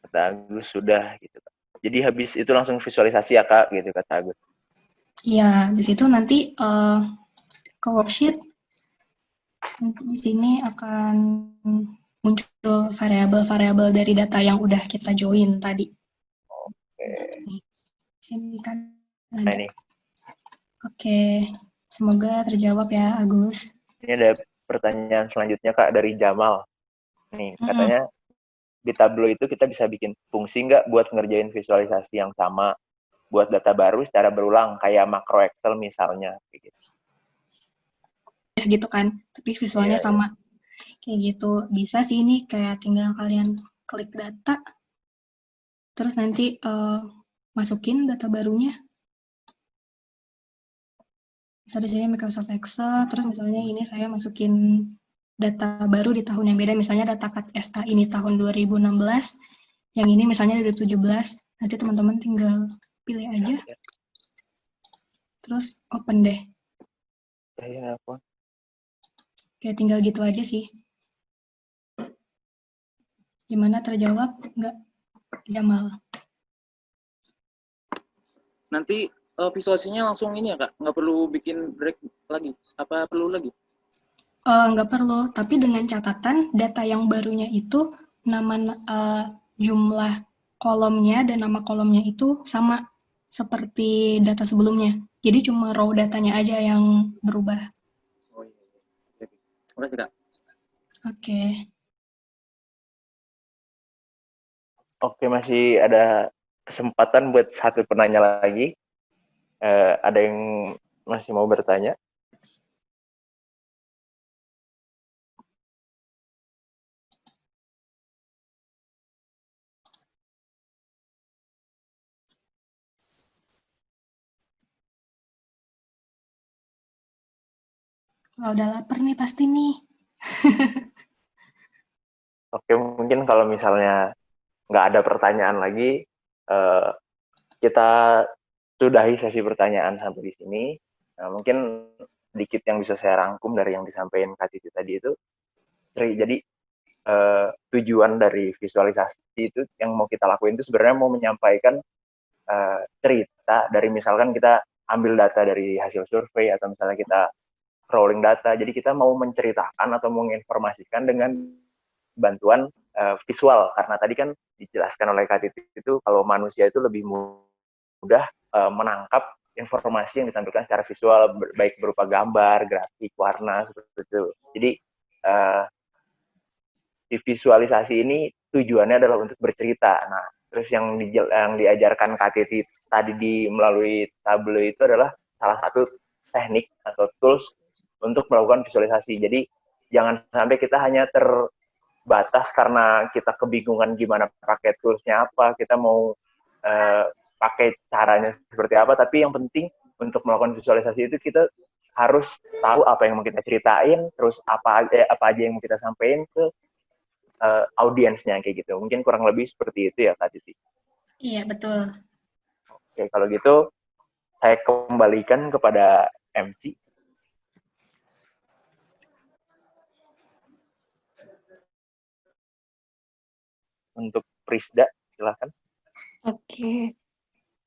Kata Agus sudah gitu. Jadi habis itu langsung visualisasi ya Kak, gitu kata Agus. Iya, di situ nanti ke worksheet, nanti di sini akan muncul variabel-variabel dari data yang udah kita join tadi. Oke. Sini kan Nah ada. ini, Oke, semoga terjawab ya, Agus. ini ada pertanyaan selanjutnya Kak dari Jamal. Nih, katanya di Tableau itu kita bisa bikin fungsi nggak buat ngerjain visualisasi yang sama buat data baru secara berulang, kayak makro Excel misalnya. Gitu. Gitu kan, tapi visualnya Iya, sama. Kayak gitu, bisa sih ini kayak tinggal kalian klik data, terus nanti masukin data barunya. Misalnya di sini Microsoft Excel, terus misalnya ini saya masukin data baru di tahun yang beda, misalnya data cut SA ini tahun 2016, yang ini misalnya 2017, nanti teman-teman tinggal pilih aja, terus open deh. iya apa? Kayak tinggal gitu aja sih. Gimana, terjawab nggak, Jamal? Nanti visualisasinya langsung ini ya Kak? Nggak perlu bikin drag lagi? Apa perlu lagi? Nggak perlu, tapi dengan catatan data yang barunya itu nama jumlah kolomnya dan nama kolomnya itu sama seperti data sebelumnya. Jadi cuma raw datanya aja yang berubah. Oh iya. Oke. Terima kasih Kak. Oke. Oke, masih ada kesempatan buat satu penanya lagi. Ada yang masih mau bertanya? Wah, udah lapar nih pasti nih. Oke, mungkin kalau misalnya nggak ada pertanyaan lagi, kita sudahi sesi pertanyaan sampai di sini. Nah, mungkin sedikit yang bisa saya rangkum dari yang disampaikan Kak Titi tadi itu. Jadi tujuan dari visualisasi itu yang mau kita lakuin itu sebenarnya mau menyampaikan cerita dari misalkan kita ambil data dari hasil survei atau misalnya kita crawling data. Jadi kita mau menceritakan atau menginformasikan dengan bantuan visual, karena tadi kan dijelaskan oleh Kak Titi itu kalau manusia itu lebih mudah menangkap informasi yang ditampilkan secara visual, baik berupa gambar, grafik, warna, seperti itu. Jadi di visualisasi ini tujuannya adalah untuk bercerita. Nah, terus yang diajarkan Kak Titi tadi melalui Tableau itu adalah salah satu teknik atau tools untuk melakukan visualisasi. Jadi jangan sampai kita hanya terbatas karena kita kebingungan gimana pakai toolsnya apa, kita mau pakai caranya seperti apa, tapi yang penting untuk melakukan visualisasi itu kita harus tahu apa yang mau kita ceritain, terus apa aja yang mau kita sampaikan ke audiensnya kayak gitu. Mungkin kurang lebih seperti itu ya Kak Titi. Iya, betul. Oke, kalau gitu saya kembalikan kepada MC. Untuk Prisda, silakan. Oke,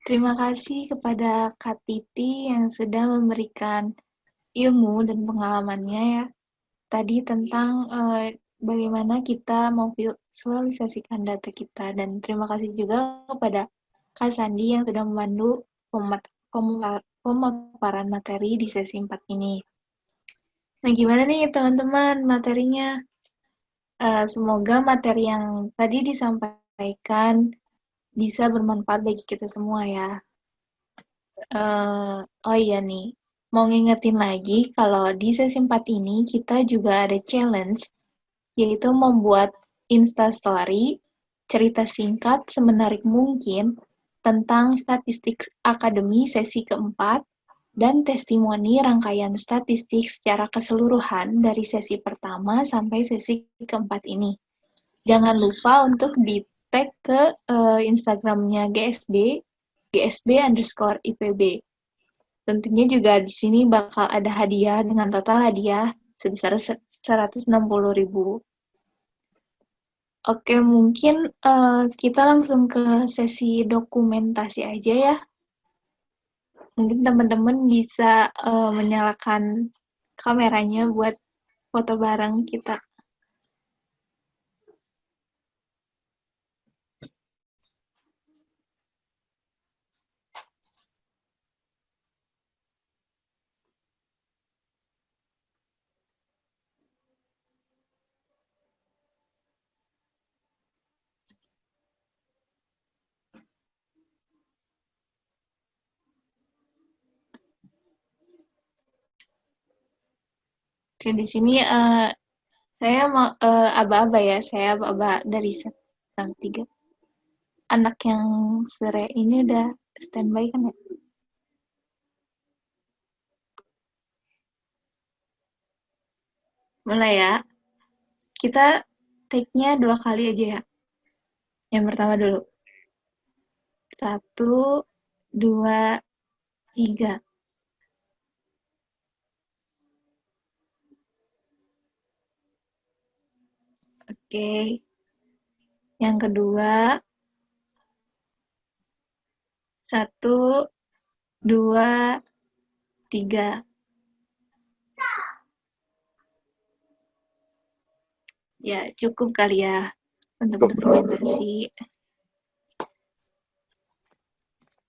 terima kasih kepada Kak Titi yang sudah memberikan ilmu dan pengalamannya ya tadi tentang bagaimana kita memvisualisasikan data kita, dan terima kasih juga kepada Kak Sandi yang sudah memandu pemaparan materi di sesi 4 ini. Nah, gimana nih teman-teman materinya? Semoga materi yang tadi disampaikan bisa bermanfaat bagi kita semua ya. Oh iya nih, mau ngingetin lagi kalau di sesi 4 ini kita juga ada challenge, yaitu membuat Instastory, cerita singkat semenarik mungkin tentang statistik akademi sesi keempat, dan testimoni rangkaian statistik secara keseluruhan dari sesi pertama sampai sesi keempat ini. Jangan lupa untuk di-tag ke Instagramnya GSB_IPB. Tentunya juga di sini bakal ada hadiah dengan total hadiah sebesar 160.000. Oke, mungkin kita langsung ke sesi dokumentasi aja ya. Mungkin teman-teman bisa menyalakan kameranya buat foto bareng kita. Oke, di sini saya mau aba-aba ya, saya aba-aba dari 1-3. Anak yang sore ini udah standby kan ya? Mulai ya. Kita take-nya 2 kali aja ya. Yang pertama dulu. 1, 2, 3. Oke. Yang kedua. 1, 2, 3. Ya, cukup kali ya untuk dokumentasi.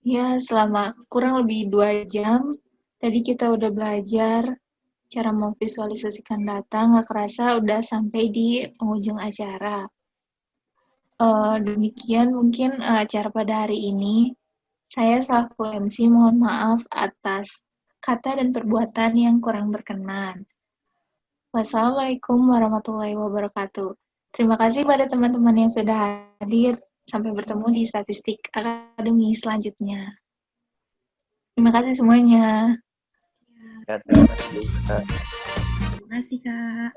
Ya, selama kurang lebih 2 jam, tadi kita udah belajar cara memvisualisasikan data, nggak kerasa udah sampai di penghujung acara. Demikian mungkin acara pada hari ini. Saya selaku MC mohon maaf atas kata dan perbuatan yang kurang berkenan. Wassalamualaikum warahmatullahi wabarakatuh. Terima kasih pada teman-teman yang sudah hadir. Sampai bertemu di statistik akademi selanjutnya. Terima kasih semuanya. Ya, terima kasih. Terima kasih, Kak.